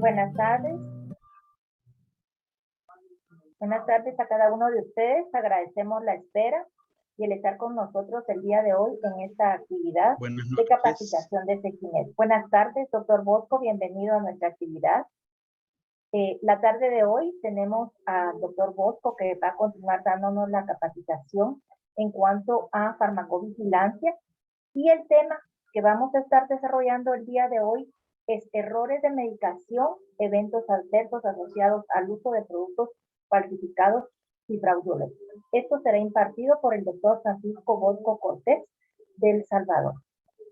Buenas tardes. Buenas tardes a cada uno de ustedes. Agradecemos la espera y el estar con nosotros el día de hoy en esta actividad de capacitación de Sequinet. Buenas tardes, doctor Bosco. Bienvenido a nuestra actividad. La tarde de hoy tenemos al doctor Bosco que va a continuar dándonos la capacitación en cuanto a farmacovigilancia, y el tema que vamos a estar desarrollando el día de hoy es errores de medicación, eventos adversos asociados al uso de productos falsificados y fraudulentos. Esto será impartido por el doctor Francisco Bosco Cortés de El Salvador.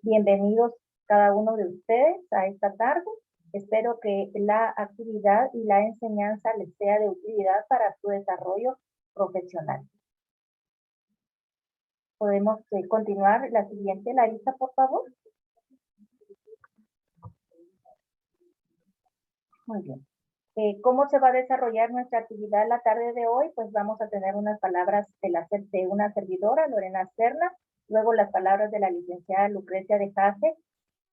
Bienvenidos cada uno de ustedes a esta tarde. Espero que la actividad y la enseñanza les sea de utilidad para su desarrollo profesional. Podemos continuar. La siguiente, Larisa, por favor. Muy bien. ¿Cómo se va a desarrollar nuestra actividad la tarde de hoy? Pues vamos a tener unas palabras de una servidora, Lorena Serna, luego las palabras de la licenciada Lucrecia de Jase,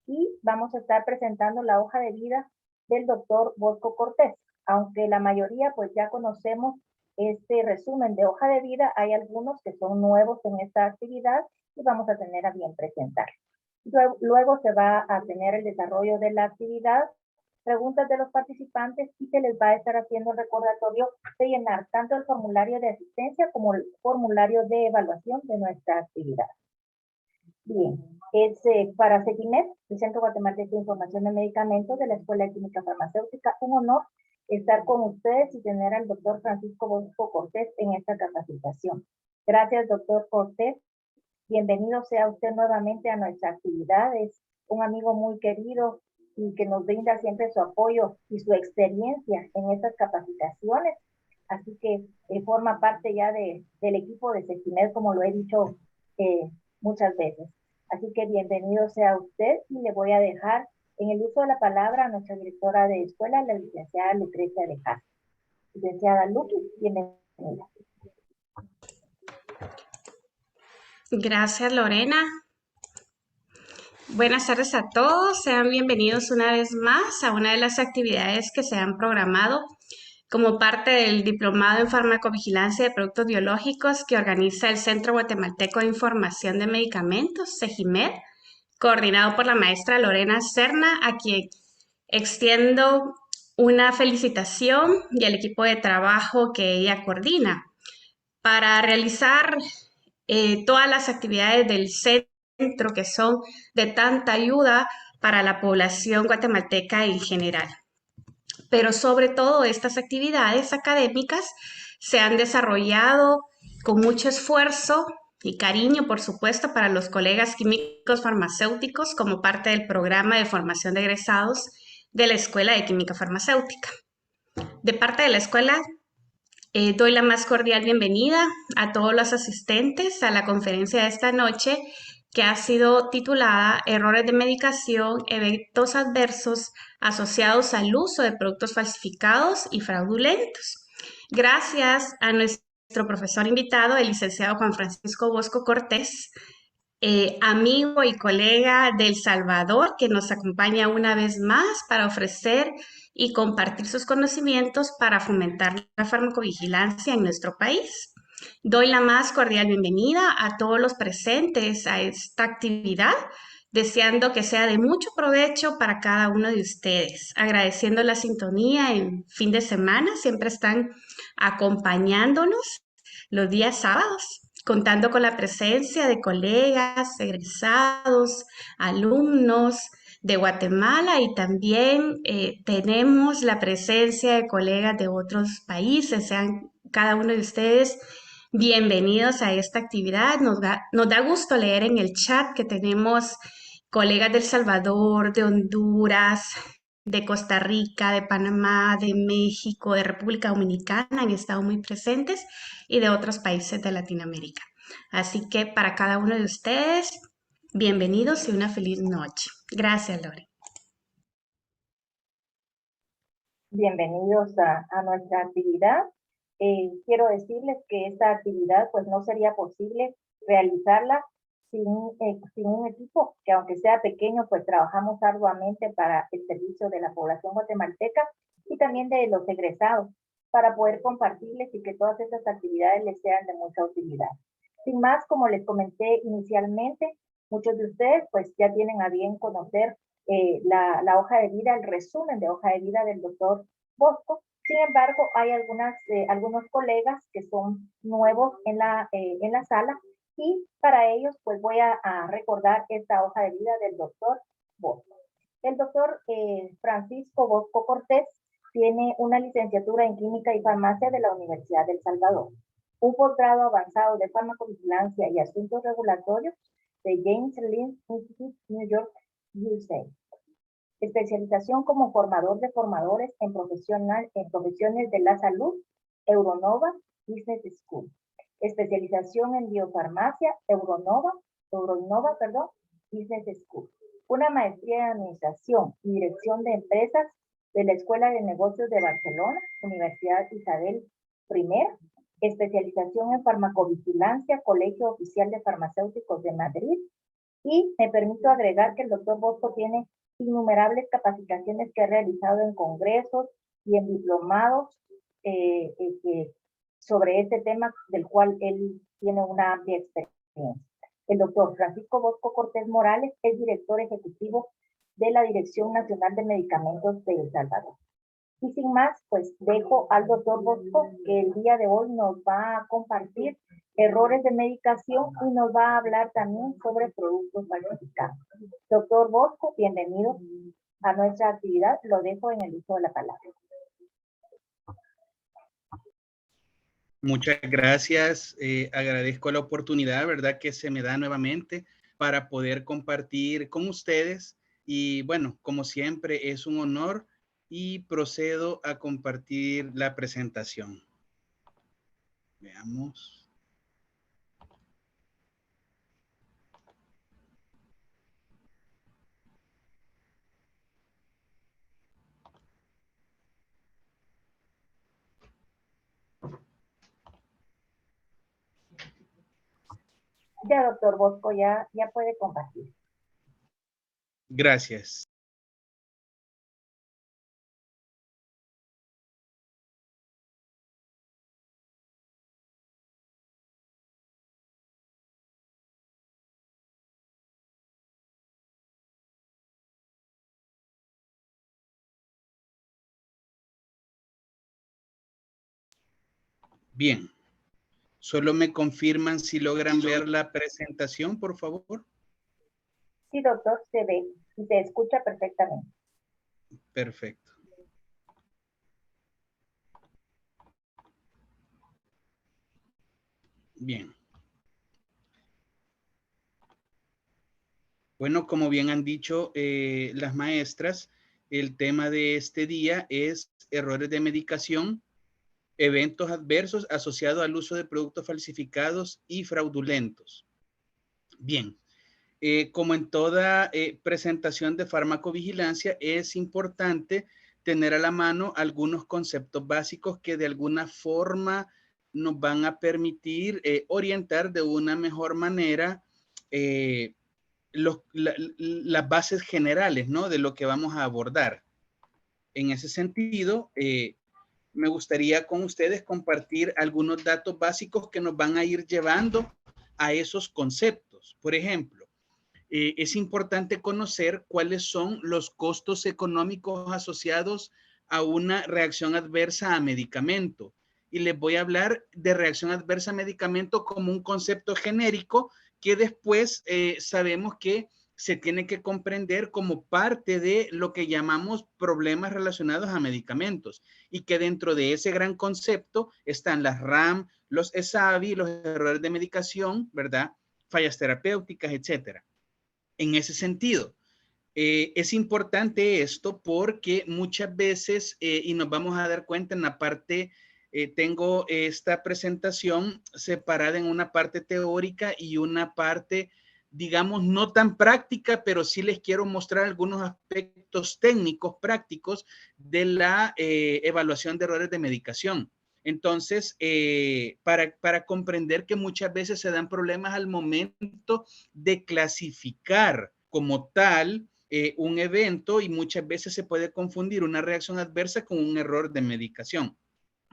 y vamos a estar presentando la hoja de vida del doctor Bosco Cortés. Aunque la mayoría pues ya conocemos este resumen de hoja de vida, hay algunos que son nuevos en esta actividad y vamos a tener a bien presentar. Luego se va a tener el desarrollo de la actividad, preguntas de los participantes, y se les va a estar haciendo el recordatorio de llenar tanto el formulario de asistencia como el formulario de evaluación de nuestra actividad. Bien, es para Sequinet, el Centro Guatemalteco de Información de Medicamentos de la Escuela de Química Farmacéutica, un honor estar con ustedes y tener al doctor Francisco Bosco Cortés en esta capacitación. Gracias, doctor Cortés. Bienvenido sea usted nuevamente a nuestra actividad. Es un amigo muy querido y que nos brinda siempre su apoyo y su experiencia en estas capacitaciones. Así que forma parte ya del equipo de Sequinet, como lo he dicho muchas veces. Así que bienvenido sea usted, y le voy a dejar en el uso de la palabra a nuestra directora de escuela, la licenciada Lucrecia de Jase. Licenciada Luqui, bienvenida. Gracias, Lorena. Buenas tardes a todos. Sean bienvenidos una vez más a una de las actividades que se han programado como parte del Diplomado en Farmacovigilancia de Productos Biológicos que organiza el Centro Guatemalteco de Información de Medicamentos, CEGIMED, coordinado por la maestra Lorena Serna, a quien extiendo una felicitación, y al equipo de trabajo que ella coordina para realizar todas las actividades del centro que son de tanta ayuda para la población guatemalteca en general. Pero sobre todo estas actividades académicas se han desarrollado con mucho esfuerzo y cariño, por supuesto, para los colegas químicos farmacéuticos como parte del programa de formación de egresados de la Escuela de Química Farmacéutica. De parte de la escuela, doy la más cordial bienvenida a todos los asistentes a la conferencia de esta noche, que ha sido titulada Errores de medicación, eventos adversos asociados al uso de productos falsificados y fraudulentos. Gracias a nuestro profesor invitado, el licenciado Juan Francisco Bosco Cortés, amigo y colega de El Salvador, que nos acompaña una vez más para ofrecer y compartir sus conocimientos para fomentar la farmacovigilancia en nuestro país. Doy la más cordial bienvenida a todos los presentes a esta actividad, deseando que sea de mucho provecho para cada uno de ustedes, agradeciendo la sintonía en fin de semana. Siempre están acompañándonos los días sábados, contando con la presencia de colegas, egresados, alumnos de Guatemala, y también tenemos la presencia de colegas de otros países. Sean cada uno de ustedes bienvenidos a esta actividad. Nos da gusto leer en el chat que tenemos colegas de El Salvador, de Honduras, de Costa Rica, de Panamá, de México, de República Dominicana, han estado muy presentes, y de otros países de Latinoamérica. Así que para cada uno de ustedes, bienvenidos y una feliz noche. Gracias, Lore. Bienvenidos a nuestra actividad. Quiero decirles que esta actividad pues no sería posible realizarla sin un equipo que aunque sea pequeño, pues trabajamos arduamente para el servicio de la población guatemalteca y también de los egresados para poder compartirles y que todas estas actividades les sean de mucha utilidad. Sin más, como les comenté inicialmente, muchos de ustedes pues ya tienen a bien conocer la hoja de vida, el resumen de hoja de vida del doctor Bosco. Sin embargo, hay algunos colegas que son nuevos en la sala y para ellos pues voy a recordar esta hoja de vida del doctor Bosco. El doctor Francisco Bosco Cortés tiene una licenciatura en Química y Farmacia de la Universidad del Salvador, un posgrado avanzado de farmacovigilancia y asuntos regulatorios de James Lynch Institute, New York, USA. Especialización como formador de formadores en profesiones de la salud, Euronova Business School. Especialización en biofarmacia, Euronova Business School. Una maestría en administración y dirección de empresas de la Escuela de Negocios de Barcelona, Universidad Isabel I. Especialización en farmacovigilancia, Colegio Oficial de Farmacéuticos de Madrid. Y me permito agregar que el doctor Bosco tiene innumerables capacitaciones que ha realizado en congresos y en diplomados sobre este tema del cual él tiene una amplia experiencia. El doctor Francisco Bosco Cortés Morales es director ejecutivo de la Dirección Nacional de Medicamentos de El Salvador. Y sin más, pues dejo al doctor Bosco que el día de hoy nos va a compartir errores de medicación y nos va a hablar también sobre productos falsificados. Doctor Bosco, bienvenido a nuestra actividad. Lo dejo en el uso de la palabra. Muchas gracias. Agradezco la oportunidad, ¿verdad?, que se me da nuevamente para poder compartir con ustedes. Y bueno, como siempre, es un honor y procedo a compartir la presentación. Veamos. Ya, doctor Bosco, ya puede compartir. Gracias. Bien. Solo me confirman si logran ver la presentación, por favor. Sí, doctor, se ve y se escucha perfectamente. Perfecto. Bien. Bueno, como bien han dicho las maestras, el tema de este día es errores de medicación, eventos adversos asociados al uso de productos falsificados y fraudulentos. Bien, como en toda presentación de farmacovigilancia, es importante tener a la mano algunos conceptos básicos que de alguna forma nos van a permitir orientar de una mejor manera las bases generales, ¿no?, de lo que vamos a abordar. En ese sentido, me gustaría con ustedes compartir algunos datos básicos que nos van a ir llevando a esos conceptos. Por ejemplo, es importante conocer cuáles son los costos económicos asociados a una reacción adversa a medicamento. Y les voy a hablar de reacción adversa a medicamento como un concepto genérico que después sabemos que se tiene que comprender como parte de lo que llamamos problemas relacionados a medicamentos y que dentro de ese gran concepto están las RAM, los ESAVI, los errores de medicación, ¿verdad?, fallas terapéuticas, etcétera. En ese sentido, es importante esto porque muchas veces, y nos vamos a dar cuenta en la parte, tengo esta presentación separada en una parte teórica y una parte, digamos, no tan práctica, pero sí les quiero mostrar algunos aspectos técnicos, prácticos de la evaluación de errores de medicación. Entonces, para comprender que muchas veces se dan problemas al momento de clasificar como tal un evento y muchas veces se puede confundir una reacción adversa con un error de medicación.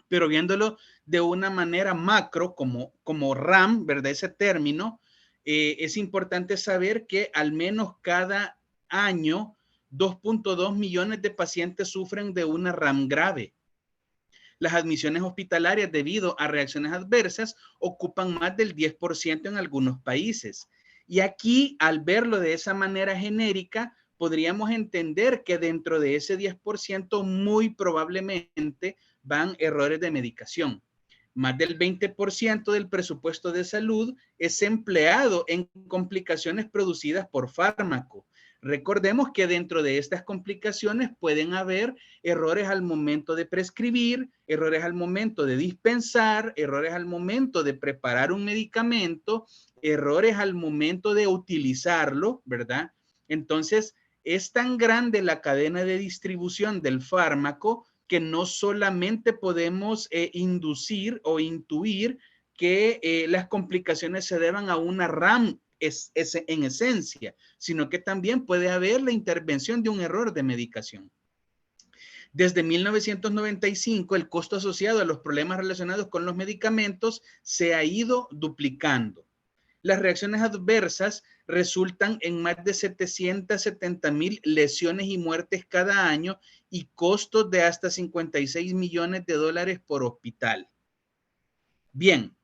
Pero viéndolo de una manera macro, como RAM, ¿verdad? Ese término, es importante saber que al menos cada año 2.2 millones de pacientes sufren de una RAM grave. Las admisiones hospitalarias debido a reacciones adversas ocupan más del 10% en algunos países. Y aquí, al verlo de esa manera genérica, podríamos entender que dentro de ese 10% muy probablemente van errores de medicación. Más del 20% del presupuesto de salud es empleado en complicaciones producidas por fármaco. Recordemos que dentro de estas complicaciones pueden haber errores al momento de prescribir, errores al momento de dispensar, errores al momento de preparar un medicamento, errores al momento de utilizarlo, ¿verdad? Entonces, es tan grande la cadena de distribución del fármaco que no solamente podemos inducir o intuir que las complicaciones se deban a una RAM en esencia, sino que también puede haber la intervención de un error de medicación. Desde 1995, el costo asociado a los problemas relacionados con los medicamentos se ha ido duplicando. Las reacciones adversas resultan en más de 770,000 lesiones y muertes cada año y costos de hasta 56 millones de dólares por hospital. Bien,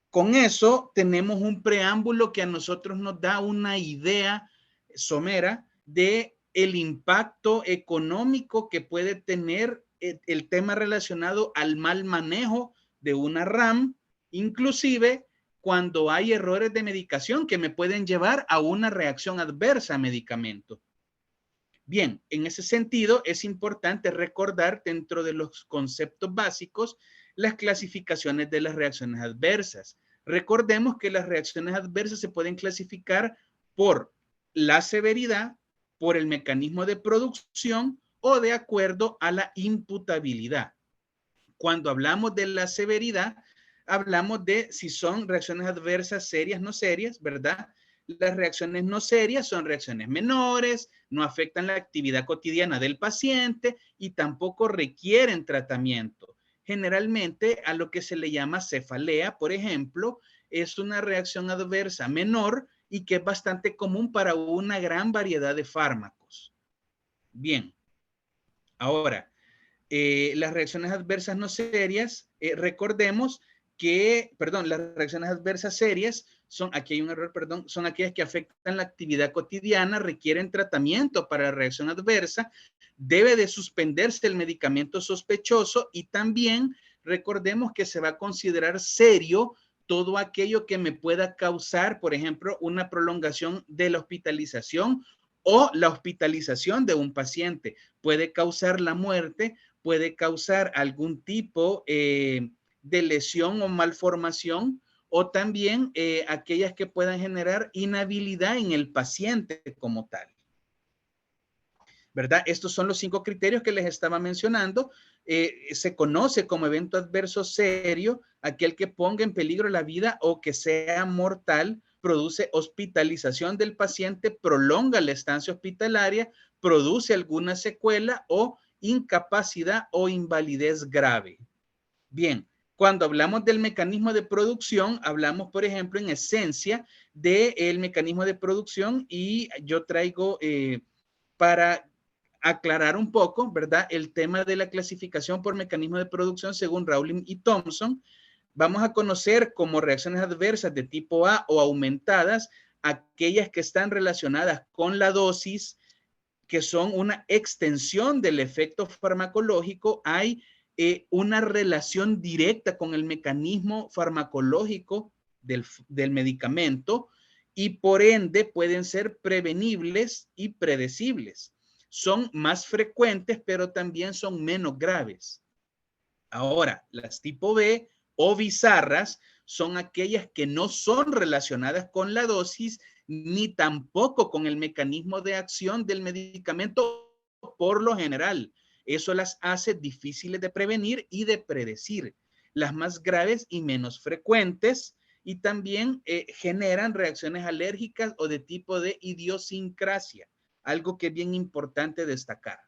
con eso tenemos un preámbulo que a nosotros nos da una idea somera de el impacto económico que puede tener el tema relacionado al mal manejo de una RAM, inclusive cuando hay errores de medicación que me pueden llevar a una reacción adversa a medicamento. Bien, en ese sentido es importante recordar dentro de los conceptos básicos las clasificaciones de las reacciones adversas. Recordemos que las reacciones adversas se pueden clasificar por la severidad, por el mecanismo de producción o de acuerdo a la imputabilidad. Cuando hablamos de la severidad, hablamos de si son reacciones adversas serias, no serias, ¿verdad? Las reacciones no serias son reacciones menores, no afectan la actividad cotidiana del paciente y tampoco requieren tratamiento. Generalmente a lo que se le llama cefalea, por ejemplo, es una reacción adversa menor y que es bastante común para una gran variedad de fármacos. Bien, ahora, las reacciones adversas no serias, recordemos que, perdón, las reacciones adversas serias son, aquí hay un error, perdón, son aquellas que afectan la actividad cotidiana, requieren tratamiento para la reacción adversa, debe de suspenderse el medicamento sospechoso y también recordemos que se va a considerar serio todo aquello que me pueda causar, por ejemplo, una prolongación de la hospitalización o la hospitalización de un paciente. Puede causar la muerte, puede causar algún tipo de lesión o malformación o también aquellas que puedan generar inhabilidad en el paciente como tal. ¿Verdad? Estos son los 5 criterios que les estaba mencionando. Se conoce como evento adverso serio aquel que ponga en peligro la vida o que sea mortal, produce hospitalización del paciente, prolonga la estancia hospitalaria, produce alguna secuela o incapacidad o invalidez grave. Bien, cuando hablamos del mecanismo de producción, hablamos, por ejemplo, en esencia del mecanismo de producción y yo traigo para aclarar un poco, ¿verdad? El tema de la clasificación por mecanismo de producción según Rowling y Thompson. Vamos a conocer como reacciones adversas de tipo A o aumentadas aquellas que están relacionadas con la dosis, que son una extensión del efecto farmacológico. Hay una relación directa con el mecanismo farmacológico del medicamento y por ende pueden ser prevenibles y predecibles. Son más frecuentes, pero también son menos graves. Ahora, las tipo B o bizarras son aquellas que no son relacionadas con la dosis ni tampoco con el mecanismo de acción del medicamento por lo general. Eso las hace difíciles de prevenir y de predecir. las más graves y menos frecuentes, y también generan reacciones alérgicas o de tipo de idiosincrasia, algo que es bien importante destacar.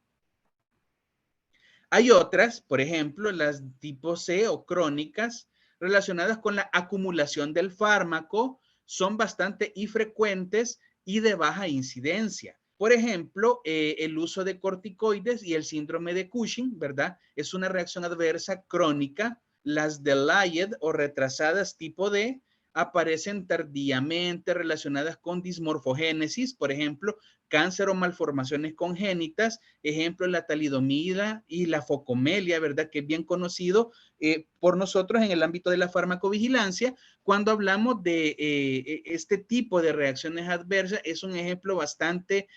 Hay otras, por ejemplo, las tipo C o crónicas, relacionadas con la acumulación del fármaco, son bastante infrecuentes y de baja incidencia. Por ejemplo, el uso de corticoides y el síndrome de Cushing, ¿verdad? Es una reacción adversa crónica. Las delayed o retrasadas tipo D aparecen tardíamente relacionadas con dismorfogénesis, por ejemplo, cáncer o malformaciones congénitas, ejemplo, la talidomida y la focomelia, ¿verdad? Que es bien conocido por nosotros en el ámbito de la farmacovigilancia. Cuando hablamos de este tipo de reacciones adversas, es un ejemplo bastante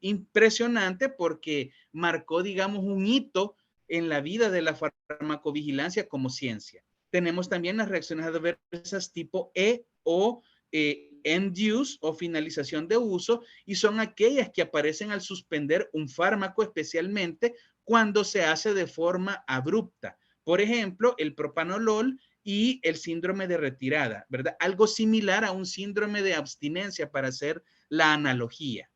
impresionante porque marcó, digamos, un hito en la vida de la farmacovigilancia como ciencia. Tenemos también las reacciones adversas tipo E o end use o finalización de uso, y son aquellas que aparecen al suspender un fármaco, especialmente cuando se hace de forma abrupta. Por ejemplo, el propanolol y el síndrome de retirada, ¿verdad? Algo similar a un síndrome de abstinencia, para hacer la analogía.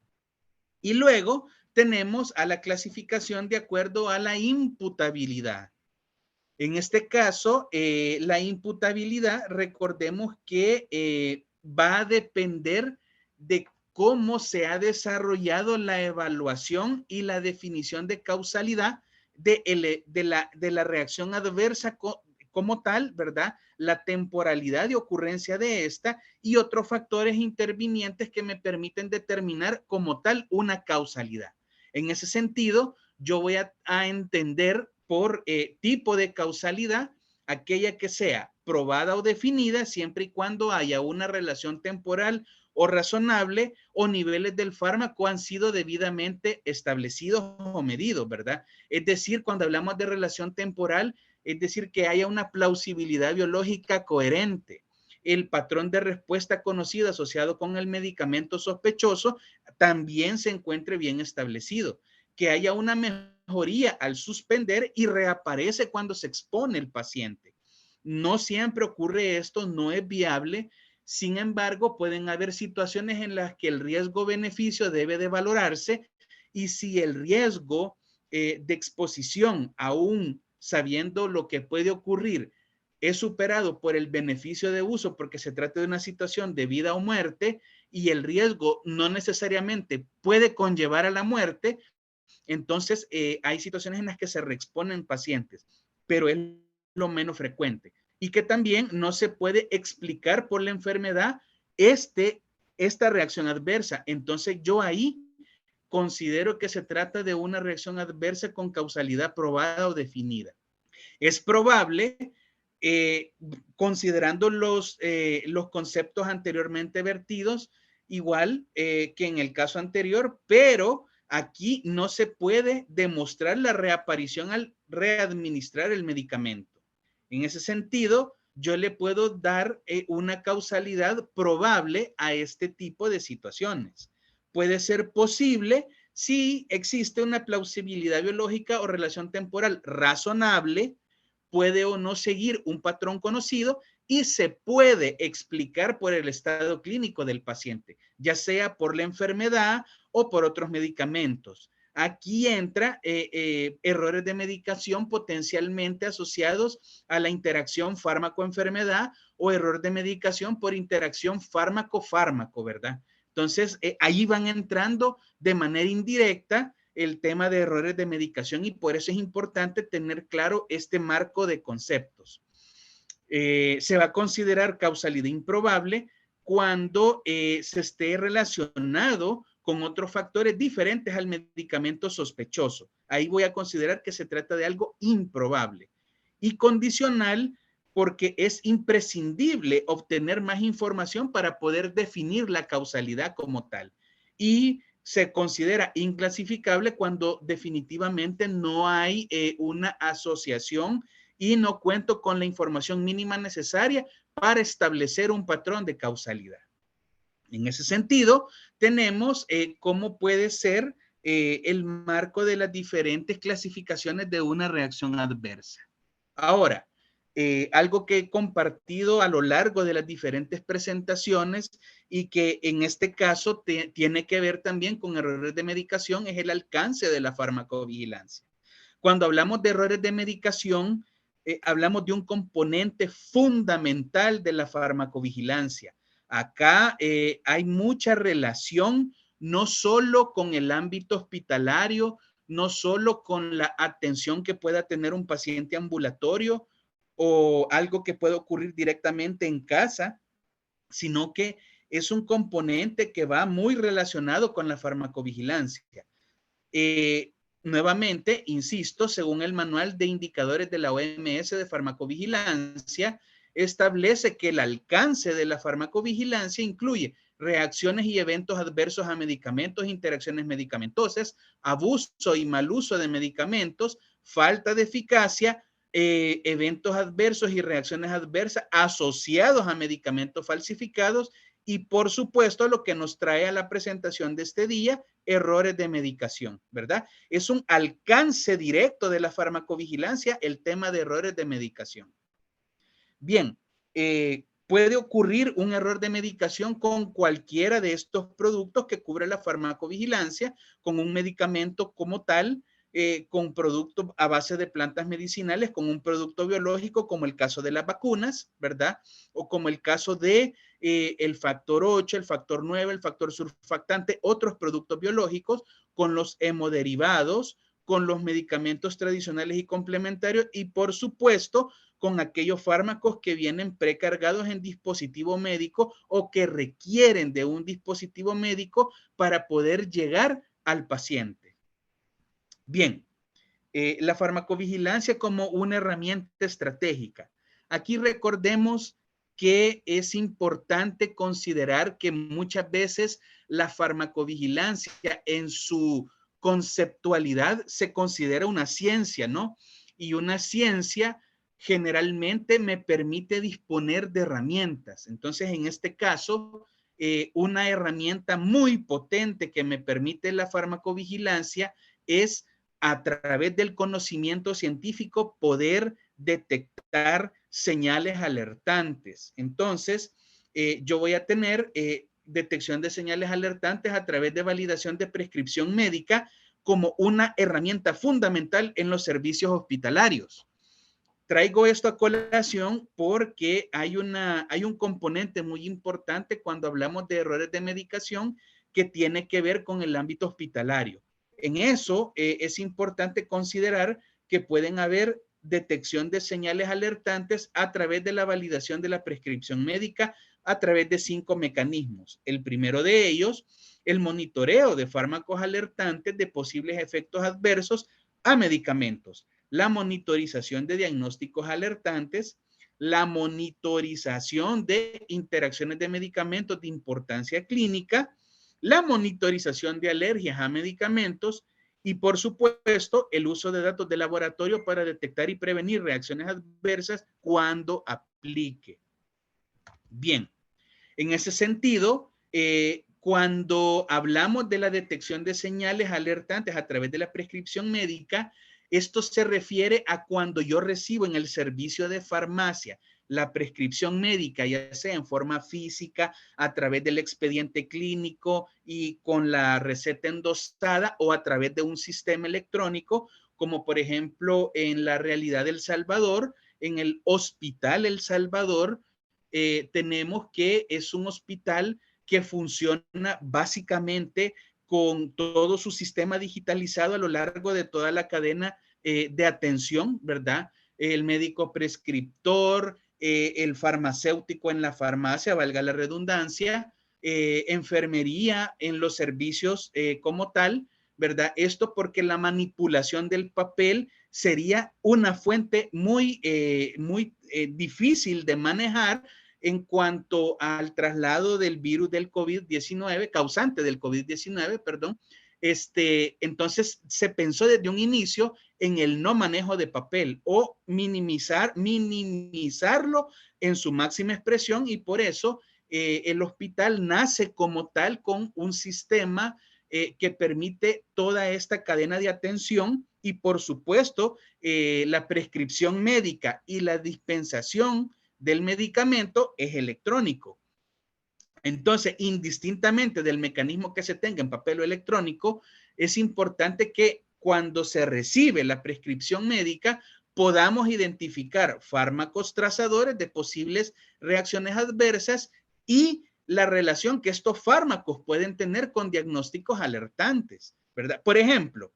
Y luego tenemos a la clasificación de acuerdo a la imputabilidad. En este caso, la imputabilidad, recordemos que va a depender de cómo se ha desarrollado la evaluación y la definición de causalidad de la reacción adversa como tal, ¿verdad? La temporalidad de ocurrencia de esta y otros factores intervinientes que me permiten determinar como tal una causalidad. En ese sentido, yo voy a entender por tipo de causalidad aquella que sea probada o definida, siempre y cuando haya una relación temporal o razonable o niveles del fármaco han sido debidamente establecidos o medidos, ¿verdad? Es decir, cuando hablamos de relación temporal, es decir, que haya una plausibilidad biológica coherente. El patrón de respuesta conocido asociado con el medicamento sospechoso también se encuentre bien establecido. Que haya una mejoría al suspender y reaparece cuando se expone el paciente. No siempre ocurre esto, no es viable. Sin embargo, pueden haber situaciones en las que el riesgo-beneficio debe de valorarse, y si el riesgo de exposición, aún sabiendo lo que puede ocurrir, es superado por el beneficio de uso, porque se trata de una situación de vida o muerte y el riesgo no necesariamente puede conllevar a la muerte, entonces hay situaciones en las que se reexponen pacientes, pero es lo menos frecuente, y que también no se puede explicar por la enfermedad esta reacción adversa. Entonces yo ahí considero que se trata de una reacción adversa con causalidad probada o definida. Es probable, considerando los conceptos anteriormente vertidos, igual que en el caso anterior, pero aquí no se puede demostrar la reaparición al readministrar el medicamento. En ese sentido, yo le puedo dar una causalidad probable a este tipo de situaciones. Puede ser posible si existe una plausibilidad biológica o relación temporal razonable, puede o no seguir un patrón conocido y se puede explicar por el estado clínico del paciente, ya sea por la enfermedad o por otros medicamentos. Aquí entra errores de medicación potencialmente asociados a la interacción fármaco-enfermedad o error de medicación por interacción fármaco-fármaco, ¿verdad? Entonces, ahí van entrando de manera indirecta el tema de errores de medicación, y por eso es importante tener claro este marco de conceptos. Se va a considerar causalidad improbable cuando se esté relacionado con otros factores diferentes al medicamento sospechoso. Ahí voy a considerar que se trata de algo improbable. Y condicional porque es imprescindible obtener más información para poder definir la causalidad como tal. Y se considera inclasificable cuando definitivamente no hay una asociación y no cuento con la información mínima necesaria para establecer un patrón de causalidad. En ese sentido, tenemos cómo puede ser el marco de las diferentes clasificaciones de una reacción adversa. Ahora, algo que he compartido a lo largo de las diferentes presentaciones y que en este caso tiene que ver también con errores de medicación, es el alcance de la farmacovigilancia. Cuando hablamos de errores de medicación, hablamos de un componente fundamental de la farmacovigilancia. Acá hay mucha relación, no solo con el ámbito hospitalario, no solo con la atención que pueda tener un paciente ambulatorio o algo que puede ocurrir directamente en casa, sino que es un componente que va muy relacionado con la farmacovigilancia. Nuevamente, insisto, según el manual de indicadores de la OMS de farmacovigilancia, establece que el alcance de la farmacovigilancia incluye reacciones y eventos adversos a medicamentos, interacciones medicamentosas, abuso y mal uso de medicamentos, falta de eficacia, eventos adversos y reacciones adversas asociados a medicamentos falsificados y, por supuesto, lo que nos trae a la presentación de este día, errores de medicación, ¿verdad? Es un alcance directo de la farmacovigilancia el tema de errores de medicación. Bien, puede ocurrir un error de medicación con cualquiera de estos productos que cubre la farmacovigilancia, con un medicamento como tal, con productos a base de plantas medicinales, con un producto biológico, como el caso de las vacunas, ¿verdad? O como el caso de el factor 8, el factor 9, el factor surfactante, otros productos biológicos, con los hemoderivados, con los medicamentos tradicionales y complementarios y, por supuesto, con aquellos fármacos que vienen precargados en dispositivo médico o que requieren de un dispositivo médico para poder llegar al paciente. Bien, la farmacovigilancia como una herramienta estratégica. Aquí recordemos que es importante considerar que muchas veces la farmacovigilancia en su conceptualidad se considera una ciencia, ¿no? Y una ciencia generalmente me permite disponer de herramientas. Entonces, en este caso, una herramienta muy potente que me permite la farmacovigilancia es a través del conocimiento científico poder detectar señales alertantes. Entonces, yo voy a tener detección de señales alertantes a través de validación de prescripción médica como una herramienta fundamental en los servicios hospitalarios. Traigo esto a colación porque hay un componente muy importante cuando hablamos de errores de medicación que tiene que ver con el ámbito hospitalario. En eso es importante considerar que pueden haber detección de señales alertantes a través de la validación de la prescripción médica a través de 5 mecanismos. El primero de ellos, el monitoreo de fármacos alertantes de posibles efectos adversos a medicamentos, la monitorización de diagnósticos alertantes, la monitorización de interacciones de medicamentos de importancia clínica, la monitorización de alergias a medicamentos y, por supuesto, el uso de datos de laboratorio para detectar y prevenir reacciones adversas cuando aplique. Bien, en ese sentido, cuando hablamos de la detección de señales alertantes a través de la prescripción médica, esto se refiere a cuando yo recibo en el servicio de farmacia la prescripción médica, ya sea en forma física, a través del expediente clínico y con la receta endosada o a través de un sistema electrónico, como por ejemplo en la realidad del Salvador, en el Hospital El Salvador, tenemos que es un hospital que funciona básicamente con todo su sistema digitalizado a lo largo de toda la cadena de atención, ¿verdad? El médico prescriptor, el farmacéutico en la farmacia, valga la redundancia, enfermería en los servicios como tal, ¿verdad? Esto porque la manipulación del papel sería una fuente muy difícil de manejar en cuanto al traslado del virus del COVID-19, causante del COVID-19, perdón. Entonces se pensó desde un inicio en el no manejo de papel o minimizarlo en su máxima expresión y por eso el hospital nace como tal con un sistema que permite toda esta cadena de atención y por supuesto la prescripción médica y la dispensación del medicamento es electrónico. Entonces, indistintamente del mecanismo que se tenga en papel o electrónico, es importante que cuando se recibe la prescripción médica podamos identificar fármacos trazadores de posibles reacciones adversas y la relación que estos fármacos pueden tener con diagnósticos alertantes, ¿verdad? Por ejemplo,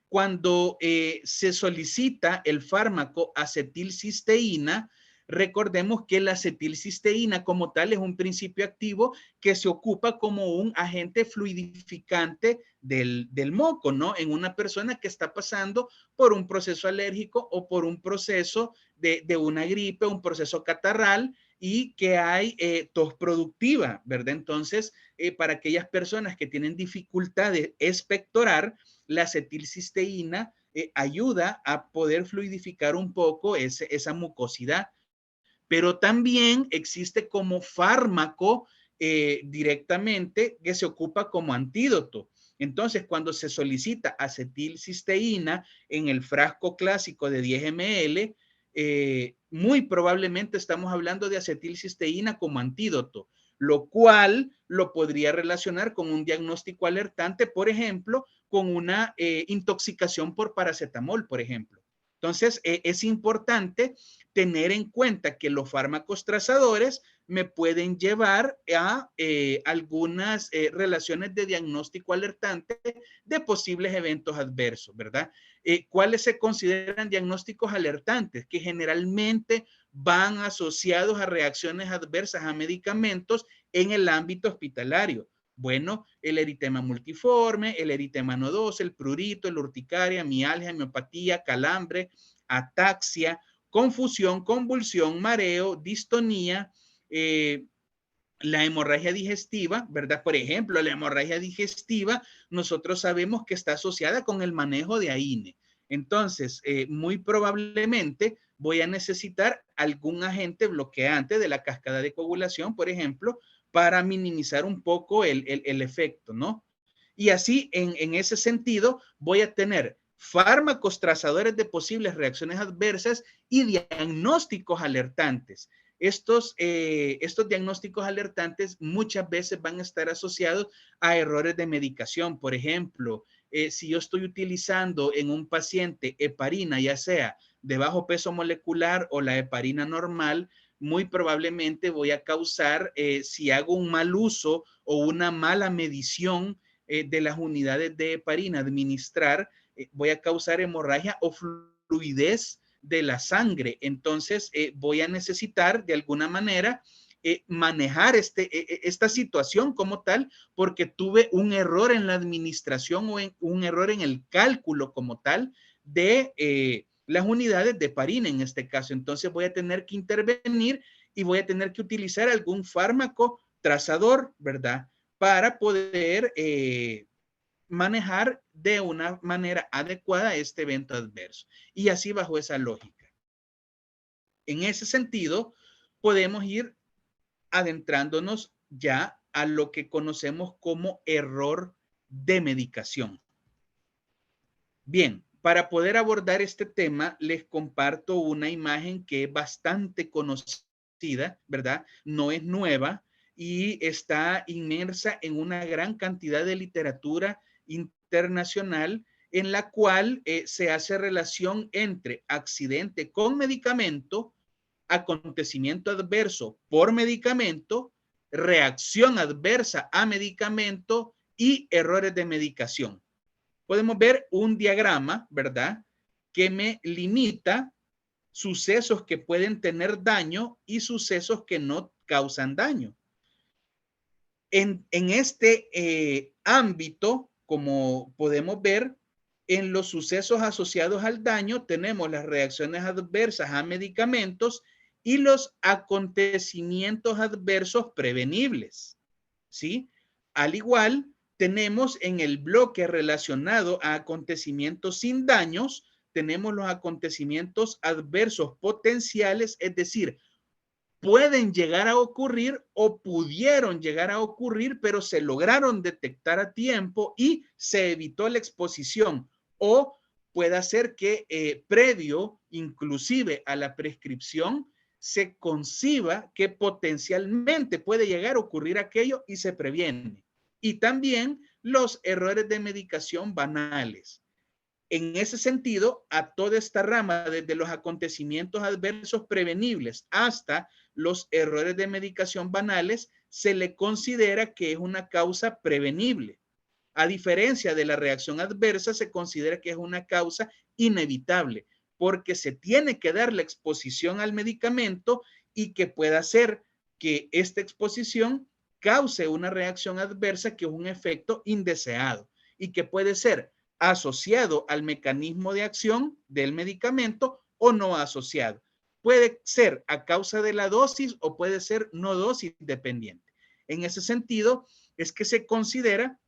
cuando se solicita el fármaco acetilcisteína, recordemos que la acetilcisteína como tal es un principio activo que se ocupa como un agente fluidificante del moco, ¿no? En una persona que está pasando por un proceso alérgico o por un proceso de una gripe, un proceso catarral y que hay tos productiva, ¿verdad? Entonces, para aquellas personas que tienen dificultad de expectorar, la acetilcisteína ayuda a poder fluidificar un poco esa mucosidad. Pero también existe como fármaco directamente que se ocupa como antídoto. Entonces, cuando se solicita acetilcisteína en el frasco clásico de 10 ml, muy probablemente estamos hablando de acetilcisteína como antídoto, lo cual lo podría relacionar con un diagnóstico alertante, por ejemplo, con una intoxicación por paracetamol, por ejemplo. Entonces, es importante tener en cuenta que los fármacos trazadores me pueden llevar a algunas relaciones de diagnóstico alertante de posibles eventos adversos, ¿verdad? ¿Cuáles se consideran diagnósticos alertantes? Que generalmente van asociados a reacciones adversas a medicamentos en el ámbito hospitalario. Bueno, el eritema multiforme, el eritema nodoso, el prurito, la urticaria, mialgia, miopatía, calambre, ataxia, confusión, convulsión, mareo, distonía, la hemorragia digestiva, ¿verdad? Por ejemplo, la hemorragia digestiva, nosotros sabemos que está asociada con el manejo de AINE. Entonces, muy probablemente voy a necesitar algún agente bloqueante de la cascada de coagulación, por ejemplo, para minimizar un poco el efecto, ¿no? Y así, en ese sentido, voy a tener fármacos trazadores de posibles reacciones adversas y diagnósticos alertantes. Estos diagnósticos alertantes muchas veces van a estar asociados a errores de medicación. Por ejemplo, si yo estoy utilizando en un paciente heparina, ya sea de bajo peso molecular o la heparina normal, muy probablemente voy a causar, si hago un mal uso o una mala medición de las unidades de heparina administrar, voy a causar hemorragia o fluidez de la sangre. Entonces, voy a necesitar de alguna manera manejar esta situación como tal, porque tuve un error en la administración o un error en el cálculo como tal de las unidades de heparina en este caso. Entonces voy a tener que intervenir y voy a tener que utilizar algún fármaco trazador, ¿verdad? Para poder manejar de una manera adecuada este evento adverso. Y así bajo esa lógica. En ese sentido, podemos ir adentrándonos ya a lo que conocemos como error de medicación. Bien, para poder abordar este tema, les comparto una imagen que es bastante conocida, ¿verdad? No es nueva y está inmersa en una gran cantidad de literatura internacional en la cual se hace relación entre accidente con medicamento, acontecimiento adverso por medicamento, reacción adversa a medicamento y errores de medicación. Podemos ver un diagrama, ¿verdad? Que me limita sucesos que pueden tener daño y sucesos que no causan daño. En este ámbito, como podemos ver, en los sucesos asociados al daño tenemos las reacciones adversas a medicamentos y los acontecimientos adversos prevenibles, ¿sí? Al igual, tenemos en el bloque relacionado a acontecimientos sin daños, tenemos los acontecimientos adversos potenciales, es decir, pueden llegar a ocurrir o pudieron llegar a ocurrir, pero se lograron detectar a tiempo y se evitó la exposición o pueda ser que previo inclusive a la prescripción se conciba que potencialmente puede llegar a ocurrir aquello y se previene. Y también los errores de medicación banales. En ese sentido, a toda esta rama, desde los acontecimientos adversos prevenibles hasta los errores de medicación banales, se le considera que es una causa prevenible. A diferencia de la reacción adversa, se considera que es una causa inevitable, porque se tiene que dar la exposición al medicamento y que pueda ser que esta exposición cause una reacción adversa que es un efecto indeseado y que puede ser asociado al mecanismo de acción del medicamento o no asociado. Puede ser a causa de la dosis o puede ser no dosis dependiente. En ese sentido, es que se considera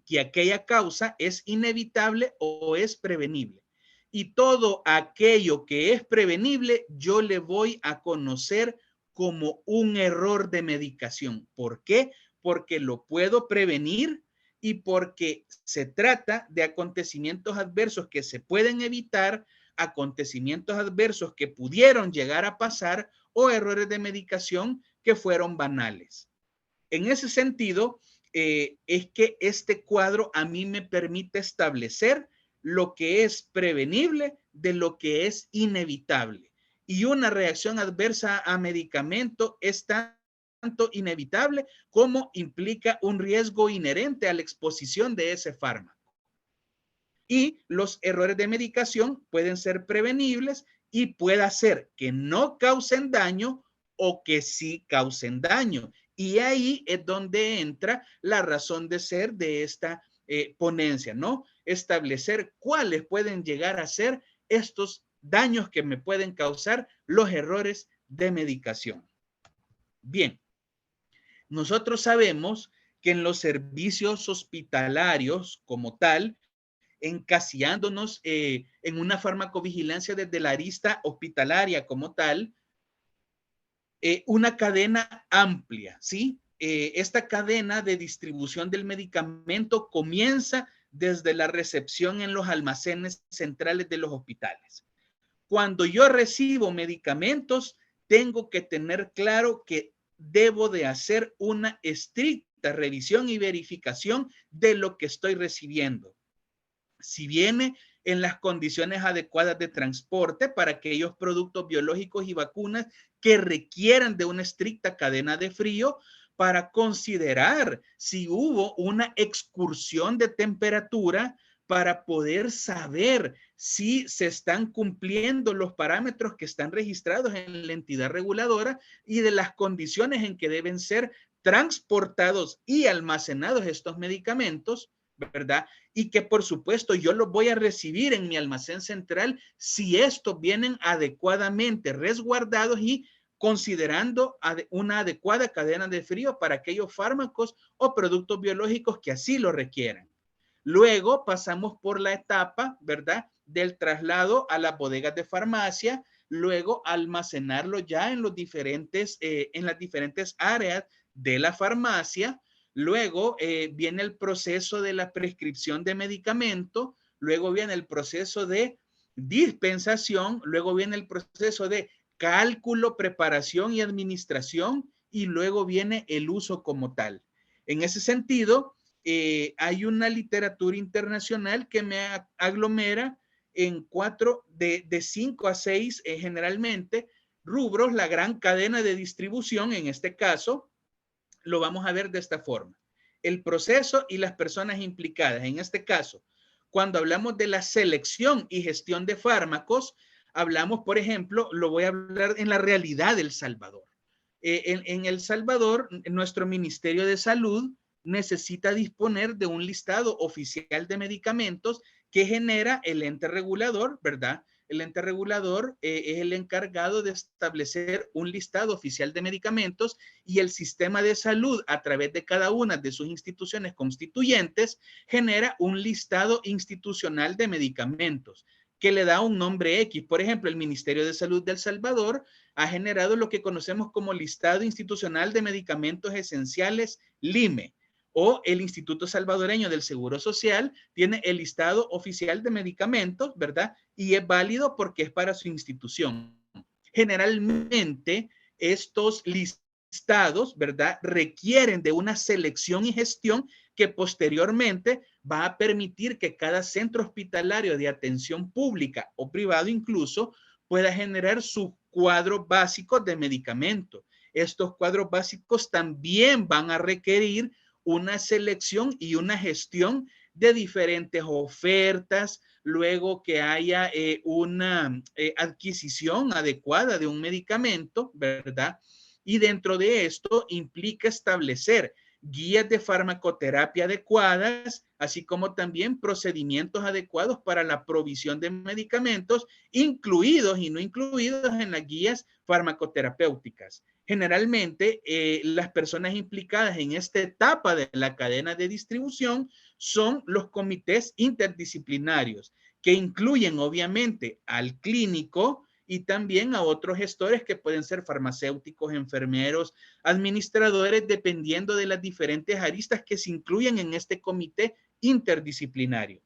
que aquella causa es inevitable o es prevenible. Y todo aquello que es prevenible, yo le voy a conocer como un error de medicación. ¿Por qué? Porque lo puedo prevenir y porque se trata de acontecimientos adversos que se pueden evitar, acontecimientos adversos que pudieron llegar a pasar o errores de medicación que fueron banales. En ese sentido, es que este cuadro a mí me permite establecer lo que es prevenible de lo que es inevitable. Y una reacción adversa a medicamento es tanto inevitable como implica un riesgo inherente a la exposición de ese fármaco. Y los errores de medicación pueden ser prevenibles y puede hacer que no causen daño o que sí causen daño. Y ahí es donde entra la razón de ser de esta ponencia, ¿no? Establecer cuáles pueden llegar a ser estos daños que me pueden causar los errores de medicación. Bien, nosotros sabemos que en los servicios hospitalarios como tal, encasillándonos en una farmacovigilancia desde la arista hospitalaria como tal, una cadena amplia, ¿sí? Esta cadena de distribución del medicamento comienza desde la recepción en los almacenes centrales de los hospitales. Cuando yo recibo medicamentos, tengo que tener claro que debo de hacer una estricta revisión y verificación de lo que estoy recibiendo. Si viene en las condiciones adecuadas de transporte para aquellos productos biológicos y vacunas que requieran de una estricta cadena de frío, para considerar si hubo una excursión de temperatura para poder saber si se están cumpliendo los parámetros que están registrados en la entidad reguladora y de las condiciones en que deben ser transportados y almacenados estos medicamentos, ¿verdad? Y que por supuesto yo los voy a recibir en mi almacén central si estos vienen adecuadamente resguardados y considerando una adecuada cadena de frío para aquellos fármacos o productos biológicos que así lo requieran. Luego pasamos por la etapa, ¿verdad?, del traslado a las bodegas de farmacia, luego almacenarlo ya en las diferentes áreas de la farmacia. Luego viene el proceso de la prescripción de medicamento, luego viene el proceso de dispensación, luego viene el proceso de cálculo, preparación y administración, y luego viene el uso como tal. En ese sentido, hay una literatura internacional que me aglomera en 5 a 6 generalmente rubros, la gran cadena de distribución. En este caso lo vamos a ver de esta forma: el proceso y las personas implicadas. En este caso, cuando hablamos de la selección y gestión de fármacos, hablamos, por ejemplo, lo voy a hablar en la realidad de El Salvador. En El Salvador, nuestro Ministerio de Salud necesita disponer de un listado oficial de medicamentos que genera el ente regulador, ¿verdad? El ente regulador es el encargado de establecer un listado oficial de medicamentos, y el sistema de salud, a través de cada una de sus instituciones constituyentes, genera un listado institucional de medicamentos que le da un nombre X. Por ejemplo, el Ministerio de Salud de El Salvador ha generado lo que conocemos como Listado Institucional de Medicamentos Esenciales, LIME. o el Instituto Salvadoreño del Seguro Social tiene el listado oficial de medicamentos, ¿verdad? Y es válido porque es para su institución. Generalmente, estos listados, ¿verdad? Requieren de una selección y gestión que posteriormente va a permitir que cada centro hospitalario de atención pública o privado incluso pueda generar su cuadro básico de medicamentos. Estos cuadros básicos también van a requerir una selección y una gestión de diferentes ofertas, luego que haya una adquisición adecuada de un medicamento, ¿verdad? Y dentro de esto implica establecer guías de farmacoterapia adecuadas, así como también procedimientos adecuados para la provisión de medicamentos, incluidos y no incluidos en las guías farmacoterapéuticas. Generalmente, las personas implicadas en esta etapa de la cadena de distribución son los comités interdisciplinarios, que incluyen obviamente al clínico y también a otros gestores que pueden ser farmacéuticos, enfermeros, administradores, dependiendo de las diferentes aristas que se incluyen en este comité interdisciplinario.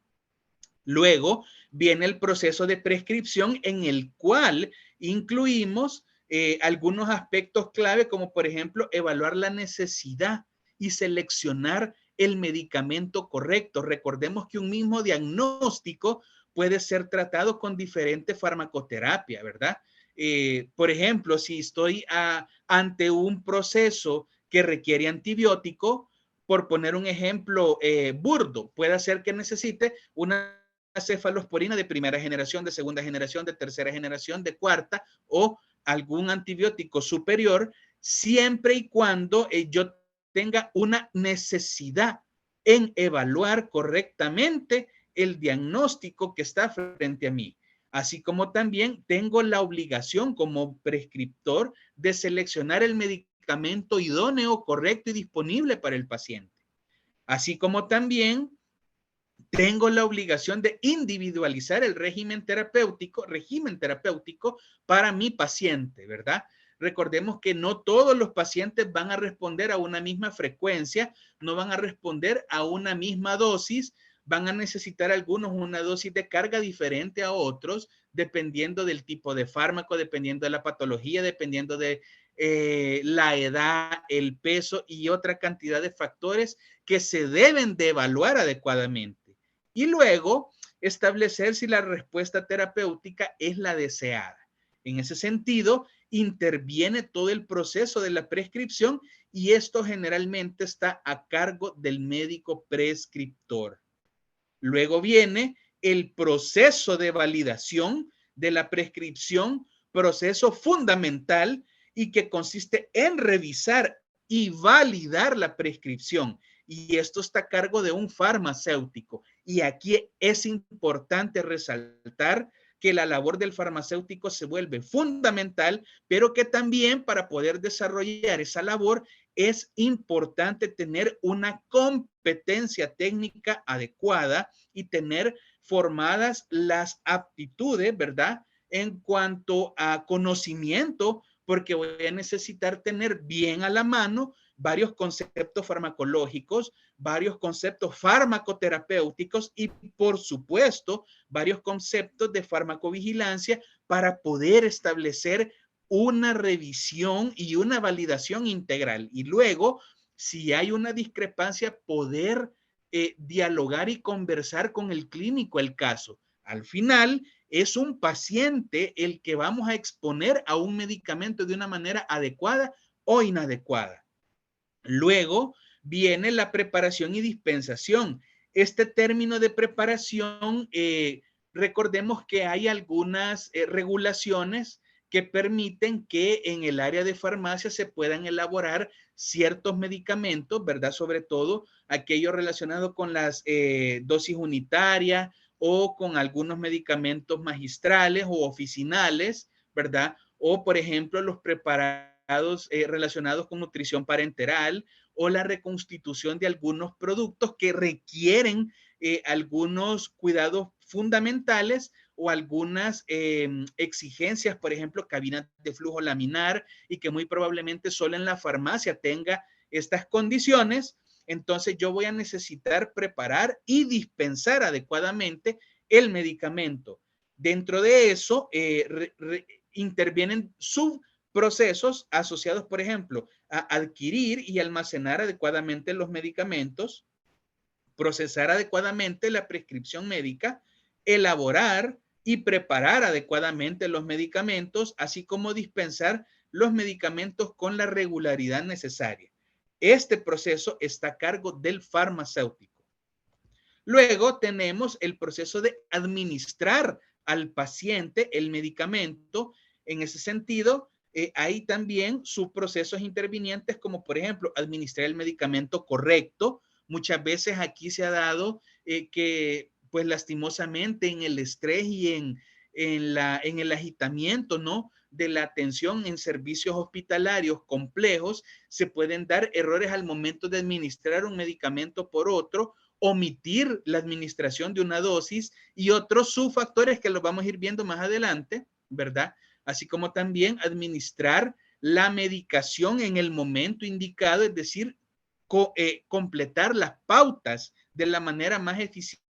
Luego viene el proceso de prescripción en el cual incluimos algunos aspectos clave, como por ejemplo evaluar la necesidad y seleccionar el medicamento correcto. Recordemos que un mismo diagnóstico puede ser tratado con diferente farmacoterapia, ¿verdad? Por ejemplo, si estoy ante un proceso que requiere antibiótico, por poner un ejemplo burdo, puede ser que necesite una cefalosporina de primera generación, de segunda generación, de tercera generación, de cuarta o algún antibiótico superior, siempre y cuando yo tenga una necesidad en evaluar correctamente el diagnóstico que está frente a mí. Así como también tengo la obligación como prescriptor de seleccionar el medicamento idóneo, correcto y disponible para el paciente. Así como también tengo la obligación de individualizar el régimen terapéutico para mi paciente, ¿verdad? Recordemos que no todos los pacientes van a responder a una misma frecuencia, no van a responder a una misma dosis, van a necesitar algunos una dosis de carga diferente a otros, dependiendo del tipo de fármaco, dependiendo de la patología, dependiendo de la edad, el peso y otra cantidad de factores que se deben de evaluar adecuadamente. Y luego establecer si la respuesta terapéutica es la deseada. En ese sentido, interviene todo el proceso de la prescripción y esto generalmente está a cargo del médico prescriptor. Luego viene el proceso de validación de la prescripción, proceso fundamental y que consiste en revisar y validar la prescripción. Y esto está a cargo de un farmacéutico. Y aquí es importante resaltar que la labor del farmacéutico se vuelve fundamental, pero que también para poder desarrollar esa labor es importante tener una competencia técnica adecuada y tener formadas las aptitudes, ¿verdad? En cuanto a conocimiento, porque voy a necesitar tener bien a la mano varios conceptos farmacológicos, varios conceptos farmacoterapéuticos y, por supuesto, varios conceptos de farmacovigilancia para poder establecer una revisión y una validación integral. Y luego, si hay una discrepancia, poder dialogar y conversar con el clínico el caso. Al final, es un paciente el que vamos a exponer a un medicamento de una manera adecuada o inadecuada. Luego viene la preparación y dispensación. Este término de preparación, recordemos que hay algunas regulaciones que permiten que en el área de farmacia se puedan elaborar ciertos medicamentos, ¿verdad? Sobre todo aquellos relacionados con las dosis unitarias o con algunos medicamentos magistrales o oficinales, ¿verdad? O, por ejemplo, los preparados relacionados con nutrición parenteral o la reconstitución de algunos productos que requieren algunos cuidados fundamentales o algunas exigencias, por ejemplo, cabinas de flujo laminar y que muy probablemente solo en la farmacia tenga estas condiciones. entonces yo voy a necesitar preparar y dispensar adecuadamente el medicamento. Dentro de eso intervienen subprocesos asociados, por ejemplo, a adquirir y almacenar adecuadamente los medicamentos, procesar adecuadamente la prescripción médica, elaborar y preparar adecuadamente los medicamentos, así como dispensar los medicamentos con la regularidad necesaria. Este proceso está a cargo del farmacéutico. Luego tenemos el proceso de administrar al paciente el medicamento. En ese sentido, hay también subprocesos intervinientes como, por ejemplo, administrar el medicamento correcto. Muchas veces aquí se ha dado que, pues lastimosamente, en el estrés y en el agitamiento, ¿no?, de la atención en servicios hospitalarios complejos, se pueden dar errores al momento de administrar un medicamento por otro, omitir la administración de una dosis y otros subfactores que los vamos a ir viendo más adelante, ¿verdad? Así como también administrar la medicación en el momento indicado, es decir, completar las pautas de la manera más eficiente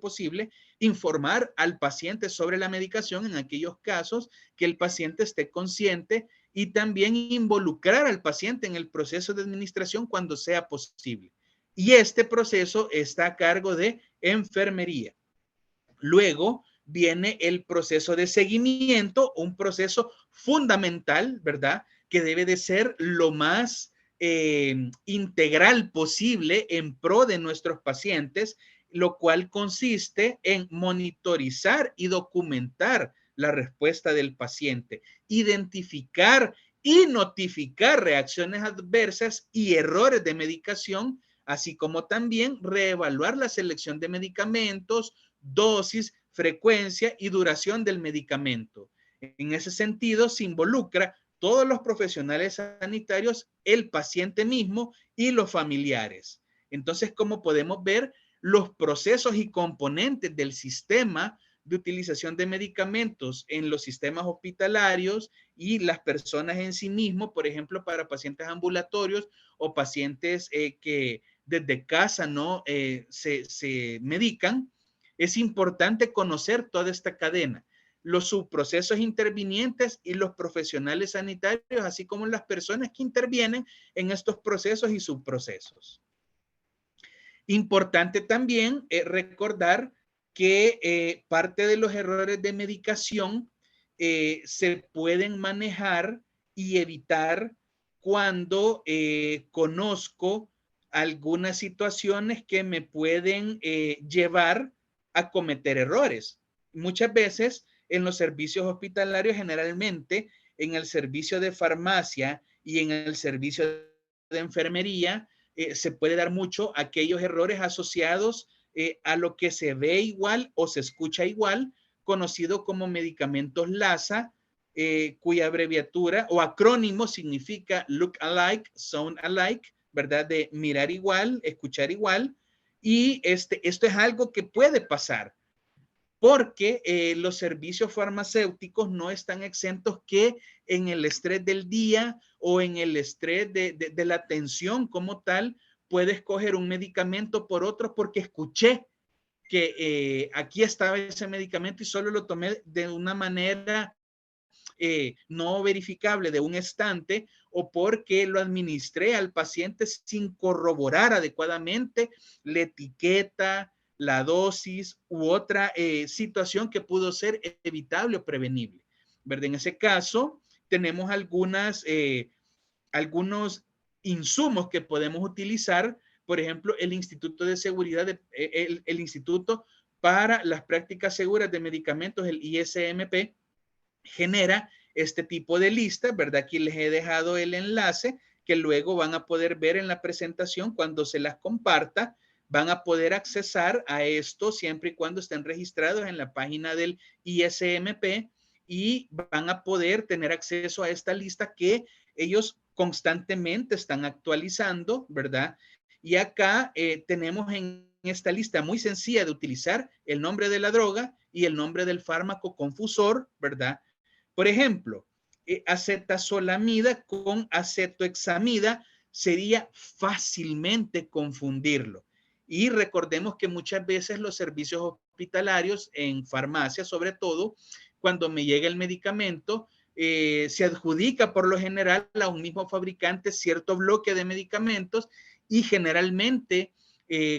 posible, informar al paciente sobre la medicación en aquellos casos que el paciente esté consciente y también involucrar al paciente en el proceso de administración cuando sea posible. Y este proceso está a cargo de enfermería. Luego viene el proceso de seguimiento, un proceso fundamental, ¿verdad?, que debe de ser lo más integral posible en pro de nuestros pacientes, lo cual consiste en monitorizar y documentar la respuesta del paciente, identificar y notificar reacciones adversas y errores de medicación, así como también reevaluar la selección de medicamentos, dosis, frecuencia y duración del medicamento. En ese sentido, se involucra todos los profesionales sanitarios, el paciente mismo y los familiares. Entonces, como podemos ver, los procesos y componentes del sistema de utilización de medicamentos en los sistemas hospitalarios y las personas en sí mismos, por ejemplo, para pacientes ambulatorios o pacientes que desde casa no se medican, es importante conocer toda esta cadena, los subprocesos intervinientes y los profesionales sanitarios, así como las personas que intervienen en estos procesos y subprocesos. Importante también recordar que parte de los errores de medicación se pueden manejar y evitar cuando conozco algunas situaciones que me pueden llevar a cometer errores. Muchas veces en los servicios hospitalarios, generalmente en el servicio de farmacia y en el servicio de enfermería, se puede dar mucho aquellos errores asociados a lo que se ve igual o se escucha igual, conocido como medicamentos LASA, cuya abreviatura o acrónimo significa look alike, sound alike, ¿verdad? De mirar igual, escuchar igual. Y esto es algo que puede pasar porque los servicios farmacéuticos no están exentos que en el estrés del día o en el estrés de la atención como tal, puede escoger un medicamento por otro porque escuché que aquí estaba ese medicamento y solo lo tomé de una manera no verificable de un estante o porque lo administré al paciente sin corroborar adecuadamente la etiqueta, la dosis u otra situación que pudo ser evitable o prevenible, ¿verdad? En ese caso, tenemos algunos insumos que podemos utilizar, por ejemplo, el Instituto de Seguridad, el Instituto para las Prácticas Seguras de Medicamentos, el ISMP, genera este tipo de listas, ¿verdad? Aquí les he dejado el enlace que luego van a poder ver en la presentación cuando se las comparta. Van a poder accesar a esto siempre y cuando estén registrados en la página del ISMP y van a poder tener acceso a esta lista que ellos constantemente están actualizando, ¿verdad? Y acá tenemos en esta lista muy sencilla de utilizar el nombre de la droga y el nombre del fármaco confusor, ¿verdad? Por ejemplo, acetazolamida con acetohexamida sería fácilmente confundirlo. Y recordemos que muchas veces los servicios hospitalarios en farmacia, sobre todo, cuando me llega el medicamento, se adjudica por lo general a un mismo fabricante cierto bloque de medicamentos y generalmente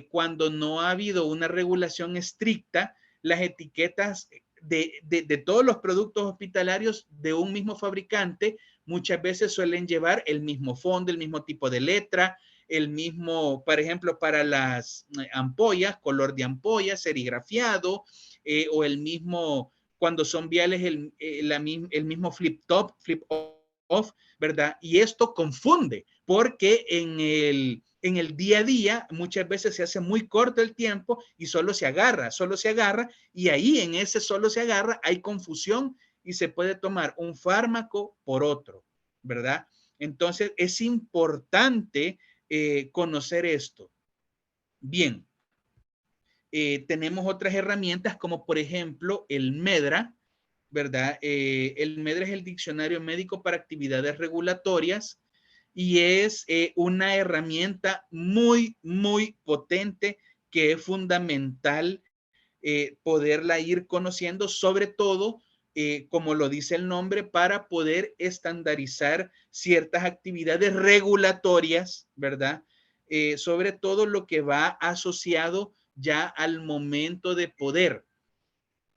cuando no ha habido una regulación estricta, las etiquetas de todos los productos hospitalarios de un mismo fabricante muchas veces suelen llevar el mismo fondo, el mismo tipo de letra, el mismo, por ejemplo, para las ampollas, color de ampolla, serigrafiado, o el mismo, cuando son viales, el mismo flip top, flip off, ¿verdad? Y esto confunde, porque en el día a día muchas veces se hace muy corto el tiempo y solo se agarra, y ahí en ese solo se agarra hay confusión y se puede tomar un fármaco por otro, ¿verdad? Entonces es importante conocer esto. Bien, tenemos otras herramientas como por ejemplo el MEDRA, ¿verdad? El MEDRA es el Diccionario Médico para Actividades Regulatorias y es una herramienta muy, muy potente que es fundamental poderla ir conociendo, sobre todo, como lo dice el nombre, para poder estandarizar ciertas actividades regulatorias, ¿verdad? Sobre todo lo que va asociado ya al momento de poder,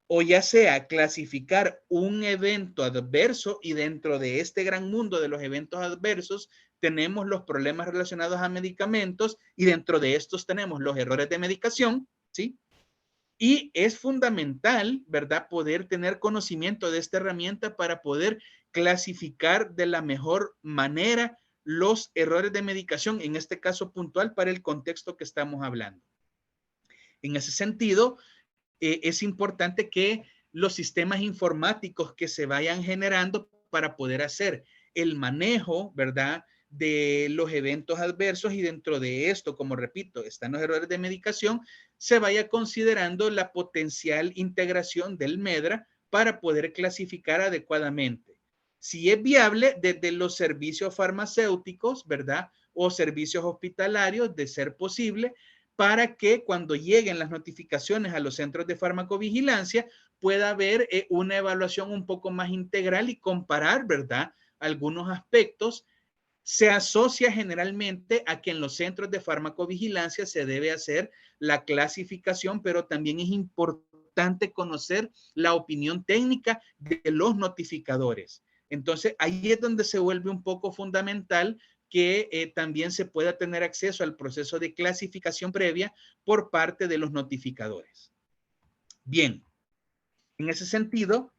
o ya sea clasificar un evento adverso, y dentro de este gran mundo de los eventos adversos tenemos los problemas relacionados a medicamentos y dentro de estos tenemos los errores de medicación, ¿sí? Y es fundamental, ¿verdad?, poder tener conocimiento de esta herramienta para poder clasificar de la mejor manera los errores de medicación, en este caso puntual para el contexto que estamos hablando. En ese sentido, es importante que los sistemas informáticos que se vayan generando para poder hacer el manejo, ¿verdad?, de los eventos adversos, y dentro de esto, como repito, están los errores de medicación, se vaya considerando la potencial integración del MEDRA para poder clasificar adecuadamente. Si es viable desde los servicios farmacéuticos, ¿verdad?, o servicios hospitalarios, de ser posible, para que cuando lleguen las notificaciones a los centros de farmacovigilancia pueda haber una evaluación un poco más integral y comparar, ¿verdad?, algunos aspectos. Se asocia generalmente a que en los centros de farmacovigilancia se debe hacer la clasificación, pero también es importante conocer la opinión técnica de los notificadores. Entonces, ahí es donde se vuelve un poco fundamental que también se pueda tener acceso al proceso de clasificación previa por parte de los notificadores. Bien, en ese sentido,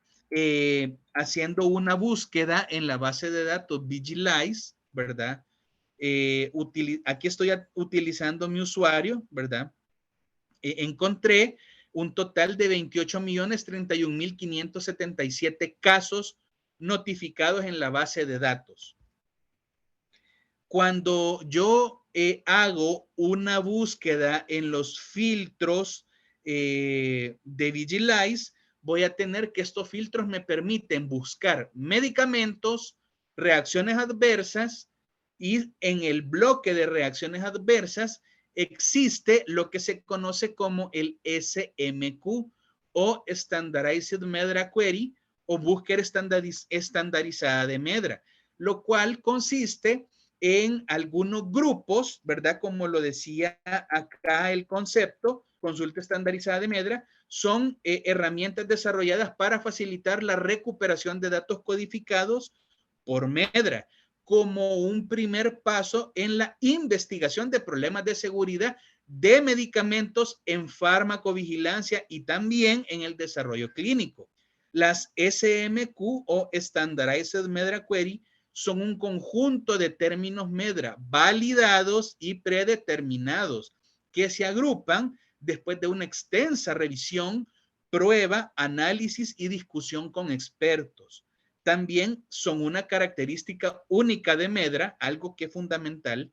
haciendo una búsqueda en la base de datos Vigilize, ¿verdad? Aquí estoy utilizando mi usuario, ¿verdad? Encontré un total de 28.031.577 casos notificados en la base de datos. Cuando yo hago una búsqueda en los filtros de Vigilize, voy a tener que estos filtros me permiten buscar medicamentos, reacciones adversas, y en el bloque de reacciones adversas existe lo que se conoce como el SMQ o Standardized MEDRA Query o búsqueda estandarizada de MEDRA, lo cual consiste en algunos grupos, ¿verdad? Como lo decía acá el concepto, consulta estandarizada de MEDRA, son herramientas desarrolladas para facilitar la recuperación de datos codificados por MEDRA, como un primer paso en la investigación de problemas de seguridad de medicamentos en farmacovigilancia y también en el desarrollo clínico. Las SMQ o Standardized MEDRA Query son un conjunto de términos MEDRA validados y predeterminados que se agrupan después de una extensa revisión, prueba, análisis y discusión con expertos. También son una característica única de MEDRA, algo que es fundamental,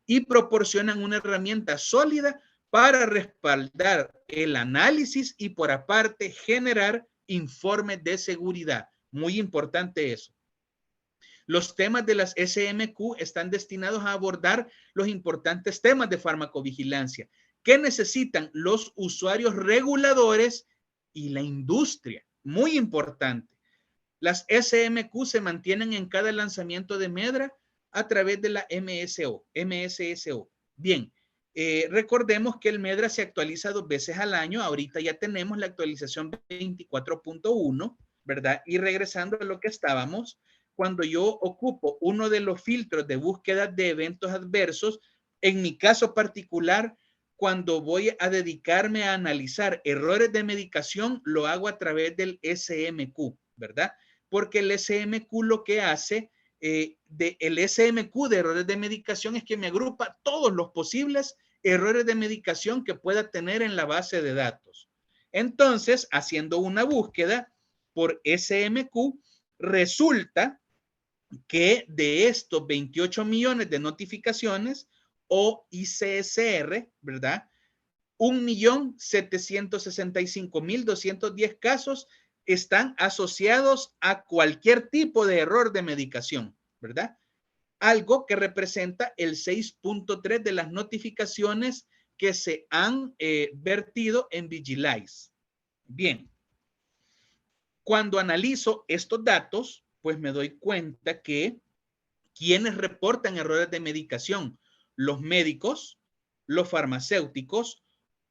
y proporcionan una herramienta sólida para respaldar el análisis y por aparte generar informes de seguridad. Muy importante eso. Los temas de las SMQ están destinados a abordar los importantes temas de farmacovigilancia que necesitan los usuarios reguladores y la industria. Muy importante. Las SMQ se mantienen en cada lanzamiento de Medra a través de la MSSO. Bien, recordemos que el Medra se actualiza 2 veces al año. Ahorita ya tenemos la actualización 24.1, ¿verdad? Y regresando a lo que estábamos, cuando yo ocupo uno de los filtros de búsqueda de eventos adversos, en mi caso particular, cuando voy a dedicarme a analizar errores de medicación, lo hago a través del SMQ, ¿verdad? Porque el SMQ lo que hace, el SMQ de errores de medicación es que me agrupa todos los posibles errores de medicación que pueda tener en la base de datos. Entonces, haciendo una búsqueda por SMQ, resulta que de estos 28 millones de notificaciones o ICSR, ¿verdad? 1.765.210 casos están asociados a cualquier tipo de error de medicación, ¿verdad? Algo que representa el 6.3 de las notificaciones que se han vertido en Vigilize. Bien, cuando analizo estos datos, pues me doy cuenta que quienes reportan errores de medicación, los médicos, los farmacéuticos,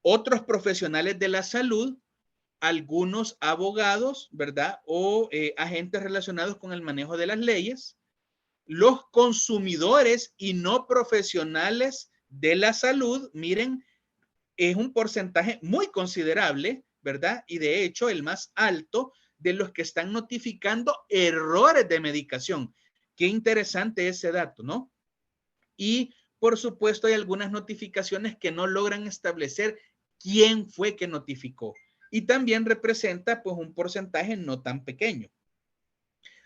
otros profesionales de la salud, algunos abogados, ¿verdad? O agentes relacionados con el manejo de las leyes, los consumidores y no profesionales de la salud. Miren, es un porcentaje muy considerable, ¿verdad? Y de hecho el más alto de los que están notificando errores de medicación. Qué interesante ese dato, ¿no? Y por supuesto hay algunas notificaciones que no logran establecer quién fue que notificó. Y también representa pues un porcentaje no tan pequeño.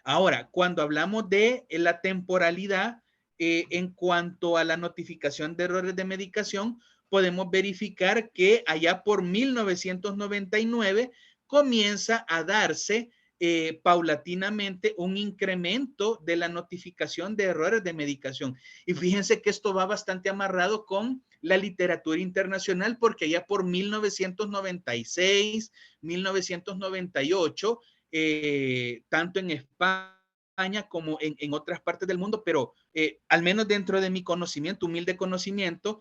Ahora, cuando hablamos de la temporalidad en cuanto a la notificación de errores de medicación, podemos verificar que allá por 1999 comienza a darse paulatinamente un incremento de la notificación de errores de medicación. Y fíjense que esto va bastante amarrado con la literatura internacional, porque allá por 1996, 1998, tanto en España como en otras partes del mundo, pero al menos dentro de mi conocimiento, humilde conocimiento,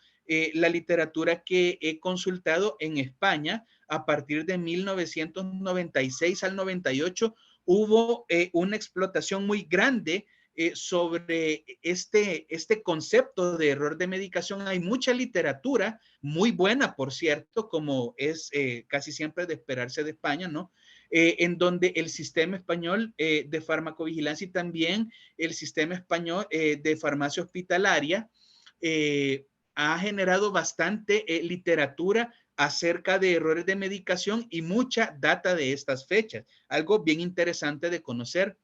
la literatura que he consultado en España, a partir de 1996 al 98, hubo una explotación muy grande sobre este concepto de error de medicación. Hay mucha literatura, muy buena, por cierto, como es casi siempre de esperarse de España, ¿no? En donde el sistema español de farmacovigilancia y también el sistema español de farmacia hospitalaria ha generado bastante literatura acerca de errores de medicación y mucha data de estas fechas. Algo bien interesante de conocer.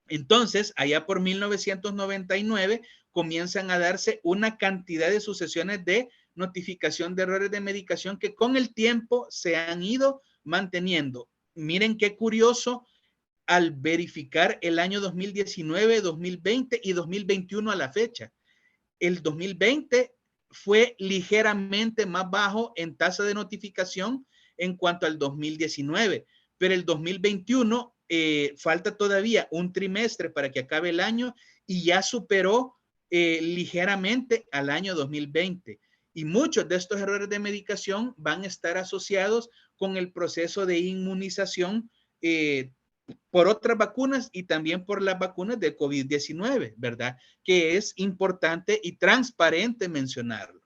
Entonces, allá por 1999 comienzan a darse una cantidad de sucesiones de notificación de errores de medicación que con el tiempo se han ido manteniendo. Miren qué curioso, al verificar el año 2019, 2020 y 2021 a la fecha. El 2020 fue ligeramente más bajo en tasa de notificación en cuanto al 2019, pero el 2021 falta todavía un trimestre para que acabe el año y ya superó ligeramente al año 2020. Y muchos de estos errores de medicación van a estar asociados con el proceso de inmunización por otras vacunas y también por las vacunas de COVID-19, ¿verdad? Que es importante y transparente mencionarlo.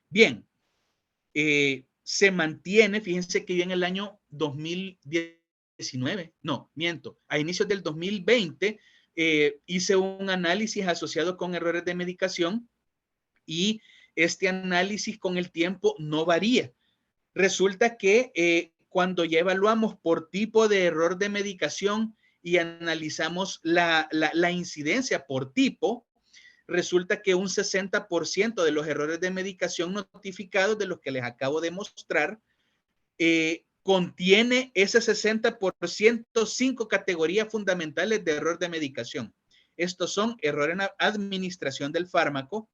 Bien, se mantiene, fíjense que yo en el año 2019, no, miento, a inicios del 2020 hice un análisis asociado con errores de medicación y este análisis con el tiempo no varía. Resulta que cuando ya evaluamos por tipo de error de medicación y analizamos la incidencia por tipo, resulta que un 60% de los errores de medicación notificados de los que les acabo de mostrar contiene ese 60% 5 categorías fundamentales de error de medicación. Estos son error en la administración del fármaco,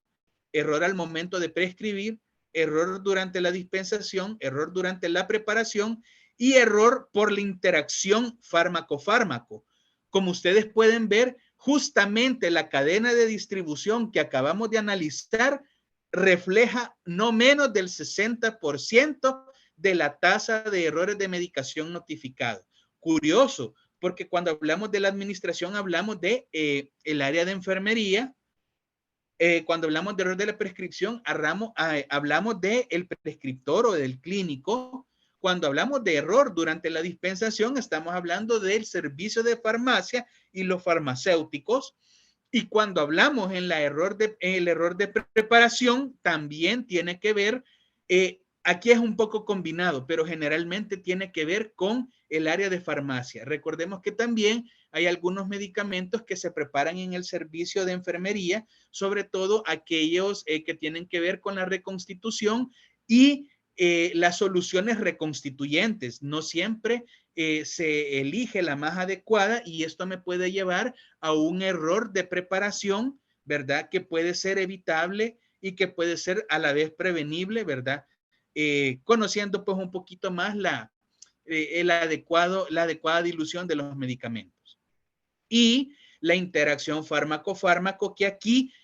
error al momento de prescribir, error durante la dispensación, error durante la preparación y error por la interacción fármaco-fármaco. Como ustedes pueden ver, justamente la cadena de distribución que acabamos de analizar refleja no menos del 60% de la tasa de errores de medicación notificado. Curioso, porque cuando hablamos de la administración hablamos de el área de enfermería. Cuando hablamos de error de la prescripción, hablamos del prescriptor o del clínico. Cuando hablamos de error durante la dispensación, estamos hablando del servicio de farmacia y los farmacéuticos. Y cuando hablamos en el error de preparación, también tiene que ver, aquí es un poco combinado, pero generalmente tiene que ver con el área de farmacia. Recordemos que también hay algunos medicamentos que se preparan en el servicio de enfermería, sobre todo aquellos que tienen que ver con la reconstitución y las soluciones reconstituyentes. No siempre se elige la más adecuada y esto me puede llevar a un error de preparación, ¿verdad? Que puede ser evitable y que puede ser a la vez prevenible, ¿verdad? Conociendo pues un poquito más la adecuada dilución de los medicamentos. Y la interacción fármaco-fármaco, que aquí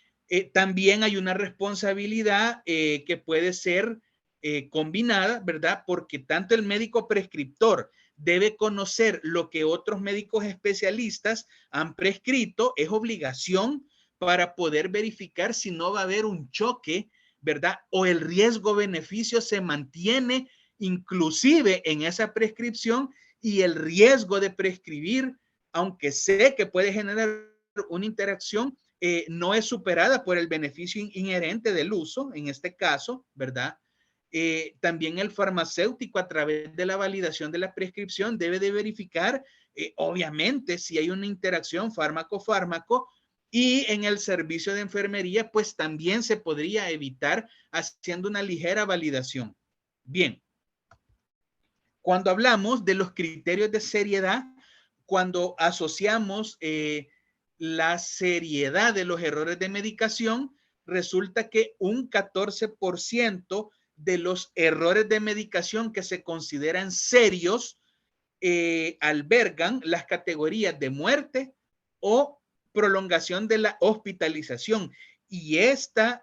también hay una responsabilidad que puede ser combinada, ¿verdad? Porque tanto el médico prescriptor debe conocer lo que otros médicos especialistas han prescrito, es obligación para poder verificar si no va a haber un choque, ¿verdad? O el riesgo-beneficio se mantiene inclusive en esa prescripción y el riesgo de prescribir, aunque sé que puede generar una interacción, no es superada por el beneficio inherente del uso, en este caso, ¿verdad? También el farmacéutico a través de la validación de la prescripción debe de verificar, obviamente, si hay una interacción fármaco-fármaco, y en el servicio de enfermería, pues también se podría evitar haciendo una ligera validación. Bien, cuando hablamos de los criterios de seriedad, cuando asociamos la seriedad de los errores de medicación, resulta que un 14% de los errores de medicación que se consideran serios albergan las categorías de muerte o prolongación de la hospitalización. Y este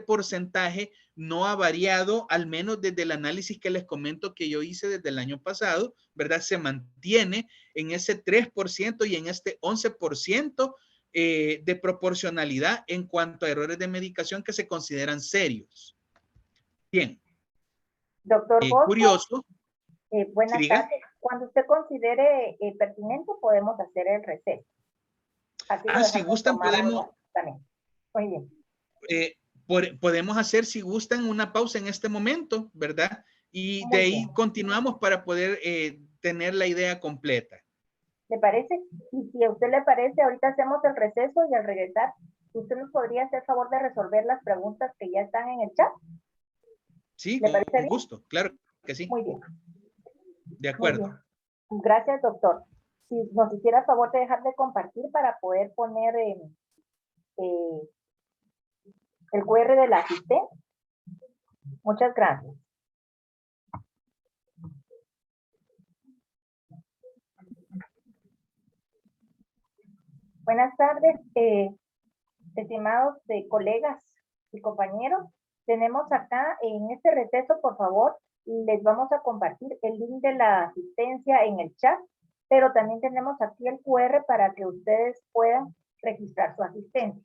porcentaje no ha variado, al menos desde el análisis que les comento que yo hice desde el año pasado, ¿verdad? Se mantiene en ese 3% y en este 11% de proporcionalidad en cuanto a errores de medicación que se consideran serios. Bien. Doctor Bosco, curioso. Buenas tardes. Cuando usted considere pertinente, podemos hacer el receso. Si gustan, podemos. Muy bien. Podemos hacer, si gustan, una pausa en este momento, ¿verdad? Y de ahí continuamos para poder tener la idea completa. ¿Le parece? Y si a usted le parece, ahorita hacemos el receso y al regresar, ¿usted nos podría hacer favor de resolver las preguntas que ya están en el chat? Sí, con gusto, claro que sí. Muy bien. De acuerdo. Gracias, doctor. Si nos hiciera favor de dejar de compartir para poder poner el QR del asistente. Muchas gracias. Buenas tardes, estimados colegas y compañeros. Tenemos acá en este receso, por favor, les vamos a compartir el link de la asistencia en el chat, pero también tenemos aquí el QR para que ustedes puedan registrar su asistencia.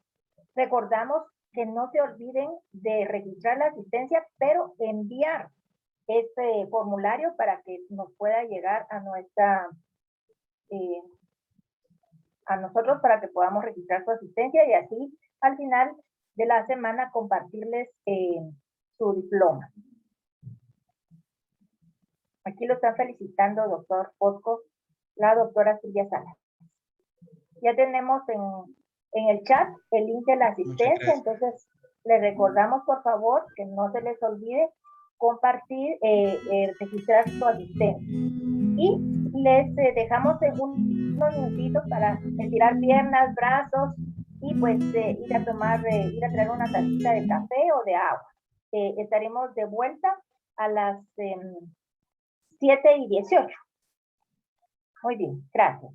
Recordamos que no se olviden de registrar la asistencia, pero enviar este formulario para que nos pueda llegar a nosotros para que podamos registrar su asistencia y así al final de la semana compartirles su diploma. Aquí lo están felicitando, doctor Bosco, la doctora Silvia Salas. Ya tenemos en el chat el link de la asistencia, entonces les recordamos por favor que no se les olvide compartir, registrar su asistencia. Y Les dejamos unos minutitos para estirar piernas, brazos y pues ir a traer una tacita de café o de agua. Estaremos de vuelta a las 7:18. Muy bien, gracias.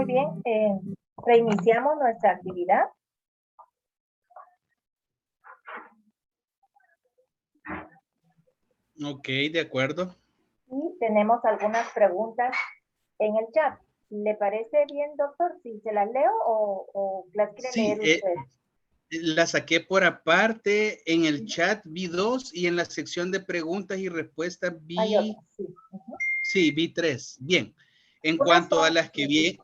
Muy bien. Reiniciamos nuestra actividad. Ok, de acuerdo. Y tenemos algunas preguntas en el chat. ¿Le parece bien, doctor, si se las leo o las quiere Sí, leer usted? la saqué por aparte, en el chat vi 2 y en la sección de preguntas y respuestas Hay vi, otras, sí. sí, vi 3. Bien, en Unas cuanto a son... las que vi,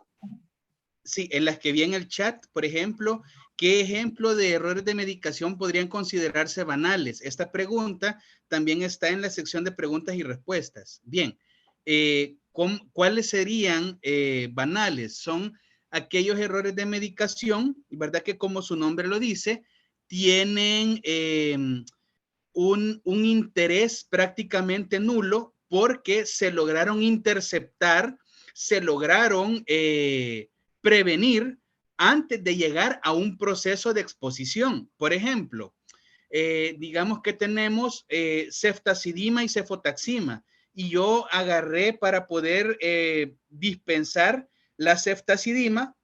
sí, en las que vi en el chat, por ejemplo, ¿qué ejemplo de errores de medicación podrían considerarse banales? Esta pregunta también está en la sección de preguntas y respuestas. Bien, ¿cuáles serían banales? Son aquellos errores de medicación, ¿verdad? Que como su nombre lo dice, tienen un interés prácticamente nulo porque se lograron interceptar, se lograron prevenir antes de llegar a un proceso de exposición. Por ejemplo, digamos que tenemos ceftazidima y cefotaxima y yo agarré para poder dispensar la ceftazidima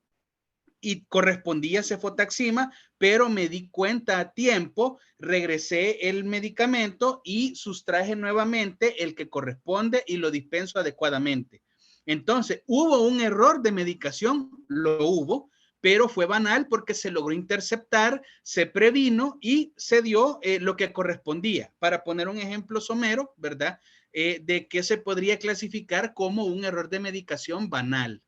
y correspondía a cefotaxima, pero me di cuenta a tiempo, regresé el medicamento y sustraje nuevamente el que corresponde y lo dispenso adecuadamente. Entonces, ¿hubo un error de medicación? Lo hubo, pero fue banal porque se logró interceptar, se previno y se dio lo que correspondía. Para poner un ejemplo somero, ¿verdad? De que se podría clasificar como un error de medicación banal.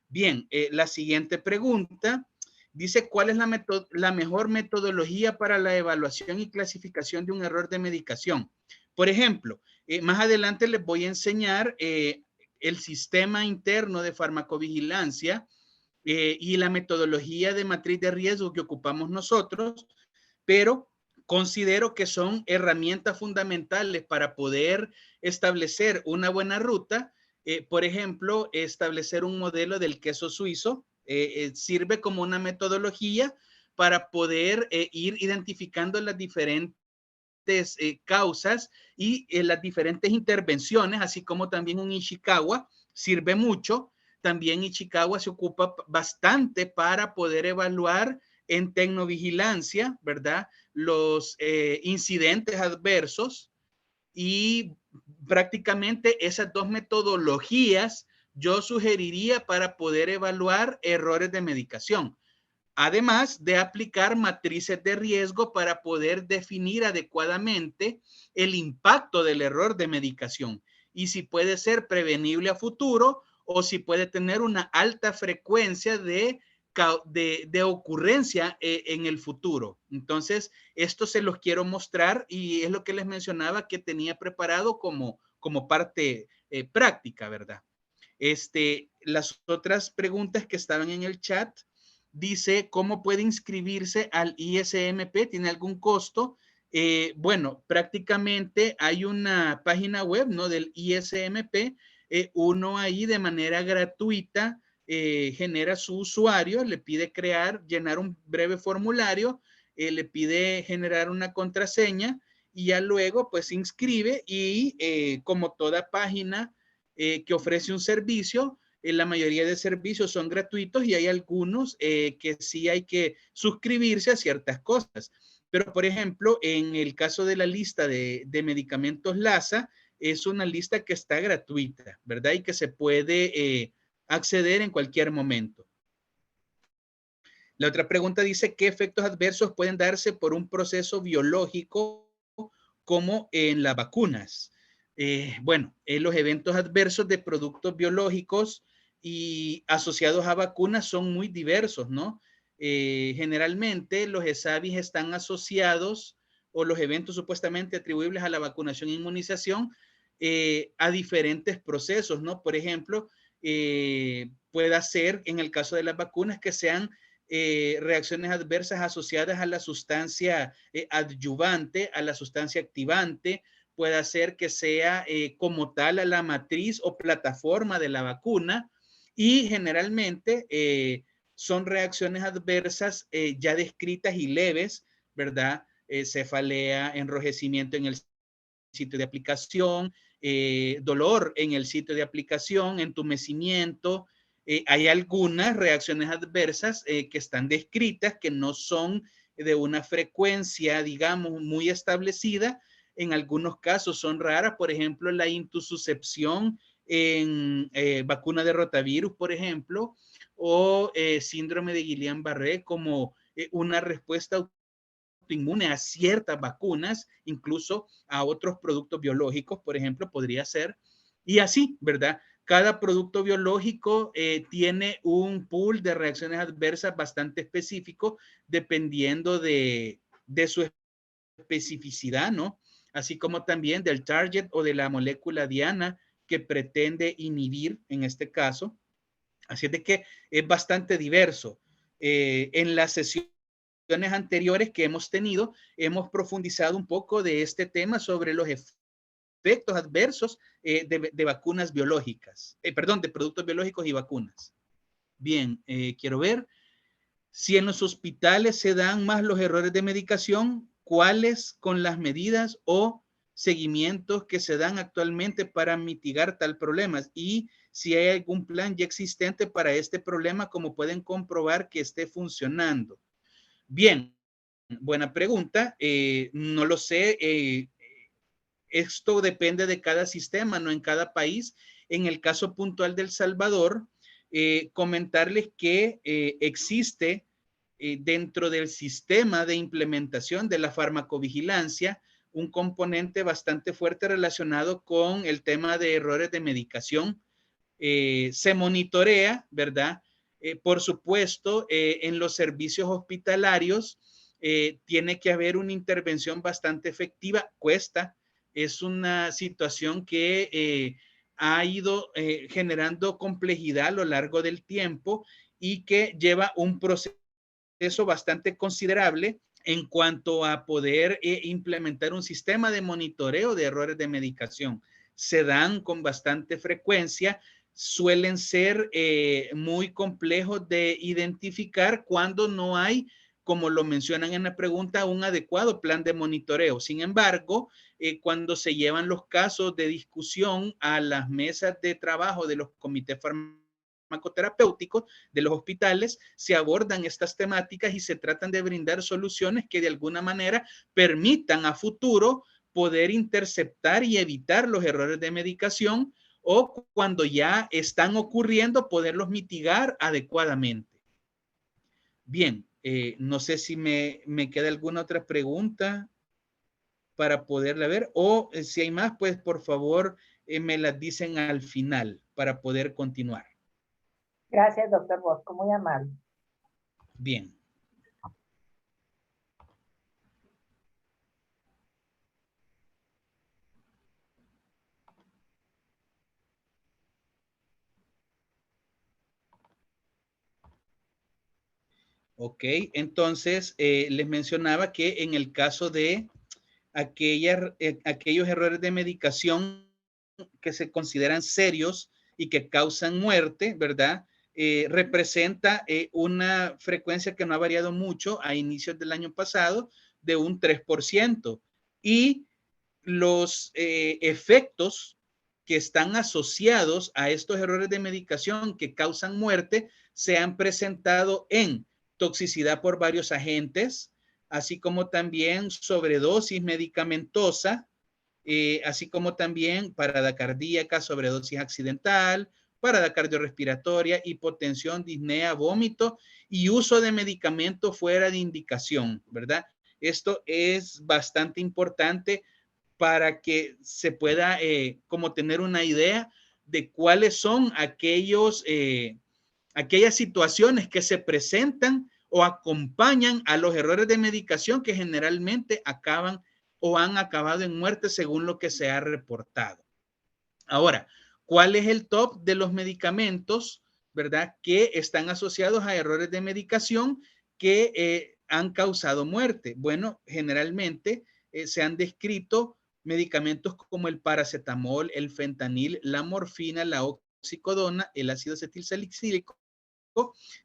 Bien, la siguiente pregunta dice, ¿cuál es la mejor metodología para la evaluación y clasificación de un error de medicación? Por ejemplo, más adelante les voy a enseñar el sistema interno de farmacovigilancia y la metodología de matriz de riesgo que ocupamos nosotros, pero considero que son herramientas fundamentales para poder establecer una buena ruta. Por ejemplo, establecer un modelo del queso suizo sirve como una metodología para poder ir identificando las diferentes causas y las diferentes intervenciones, así como también un Ishikawa sirve mucho. También Ishikawa se ocupa bastante para poder evaluar en tecnovigilancia, ¿verdad? Los incidentes adversos y prácticamente esas dos metodologías yo sugeriría para poder evaluar errores de medicación. Además de aplicar matrices de riesgo para poder definir adecuadamente el impacto del error de medicación y si puede ser prevenible a futuro o si puede tener una alta frecuencia de ocurrencia en el futuro. Entonces, esto se los quiero mostrar y es lo que les mencionaba que tenía preparado como parte práctica, ¿verdad? Las otras preguntas que estaban en el chat dice cómo puede inscribirse al ISMP, ¿tiene algún costo? Bueno, prácticamente hay una página web, ¿no? Del ISMP, uno ahí de manera gratuita genera su usuario, le pide llenar un breve formulario, le pide generar una contraseña y ya luego pues se inscribe y como toda página que ofrece un servicio, la mayoría de servicios son gratuitos y hay algunos que sí hay que suscribirse a ciertas cosas. Pero, por ejemplo, en el caso de la lista de medicamentos LASA, es una lista que está gratuita, ¿verdad? Y que se puede acceder en cualquier momento. La otra pregunta dice, ¿qué efectos adversos pueden darse por un proceso biológico como en las vacunas? Bueno, los eventos adversos de productos biológicos y asociados a vacunas son muy diversos, ¿no? Generalmente los ESAVIs están asociados o los eventos supuestamente atribuibles a la vacunación e inmunización a diferentes procesos, ¿no? Por ejemplo, puede ser en el caso de las vacunas que sean reacciones adversas asociadas a la sustancia adyuvante, a la sustancia activante, puede hacer que sea como tal a la matriz o plataforma de la vacuna y generalmente son reacciones adversas ya descritas y leves, ¿verdad? Cefalea, enrojecimiento en el sitio de aplicación, dolor en el sitio de aplicación, entumecimiento, Hay algunas reacciones adversas que están descritas, que no son de una frecuencia, digamos, muy establecida. En algunos casos son raras, por ejemplo, la intususcepción en vacuna de rotavirus, por ejemplo, o síndrome de Guillain-Barré como una respuesta autoinmune a ciertas vacunas, incluso a otros productos biológicos, por ejemplo, podría ser. Y así, ¿verdad? Cada producto biológico tiene un pool de reacciones adversas bastante específico dependiendo de su especificidad, ¿no? Así como también del target o de la molécula diana que pretende inhibir en este caso. Así es de que es bastante diverso. En las sesiones anteriores que hemos tenido, hemos profundizado un poco de este tema sobre los efectos adversos de vacunas biológicas, perdón, de productos biológicos y vacunas. Bien, quiero ver si en los hospitales se dan más los errores de medicación, cuáles con las medidas o seguimientos que se dan actualmente para mitigar tal problema y si hay algún plan ya existente para este problema, como pueden comprobar que esté funcionando. Bien, buena pregunta. No lo sé. Esto depende de cada sistema, no en cada país. En el caso puntual del Salvador, comentarles que existe dentro del sistema de implementación de la farmacovigilancia un componente bastante fuerte relacionado con el tema de errores de medicación. Se monitorea, ¿verdad? Por supuesto, en los servicios hospitalarios tiene que haber una intervención bastante efectiva, cuesta, es una situación que ha ido generando complejidad a lo largo del tiempo y que lleva un proceso bastante considerable en cuanto a poder implementar un sistema de monitoreo de errores de medicación. Se dan con bastante frecuencia, suelen ser muy complejos de identificar cuando no hay, como lo mencionan en la pregunta, un adecuado plan de monitoreo. Sin embargo, cuando se llevan los casos de discusión a las mesas de trabajo de los comités farmacoterapéuticos de los hospitales, se abordan estas temáticas y se tratan de brindar soluciones que de alguna manera permitan a futuro poder interceptar y evitar los errores de medicación o cuando ya están ocurriendo, poderlos mitigar adecuadamente. Bien, no sé si me queda alguna otra pregunta para poderla ver o si hay más, pues por favor me las dicen al final para poder continuar. Gracias, doctor Bosco, muy amable. Bien. Ok, entonces les mencionaba que en el caso de aquellos errores de medicación que se consideran serios y que causan muerte, ¿verdad? Representa una frecuencia que no ha variado mucho a inicios del año pasado de un 3%. Y los efectos que están asociados a estos errores de medicación que causan muerte se han presentado en toxicidad por varios agentes, así como también sobredosis medicamentosa, así como también parada cardíaca, sobredosis accidental, parada cardiorrespiratoria, hipotensión, disnea, vómito y uso de medicamentos fuera de indicación, ¿verdad? Esto es bastante importante para que se pueda como tener una idea de cuáles son aquellas situaciones que se presentan o acompañan a los errores de medicación que generalmente acaban o han acabado en muerte según lo que se ha reportado. Ahora, ¿cuál es el top de los medicamentos, verdad, que están asociados a errores de medicación que han causado muerte? Bueno, generalmente se han descrito medicamentos como el paracetamol, el fentanil, la morfina, la oxicodona, el ácido acetilsalicílico,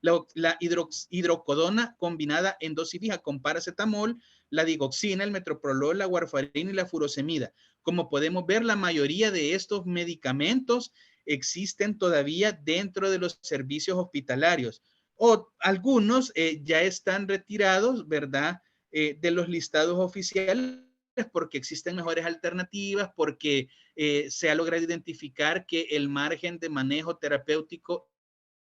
la hidrocodona combinada en dosis fija con paracetamol, la digoxina, el metoprolol, la warfarina y la furosemida. Como podemos ver, la mayoría de estos medicamentos existen todavía dentro de los servicios hospitalarios, o algunos ya están retirados, ¿verdad? De los listados oficiales, porque existen mejores alternativas, porque se ha logrado identificar que el margen de manejo terapéutico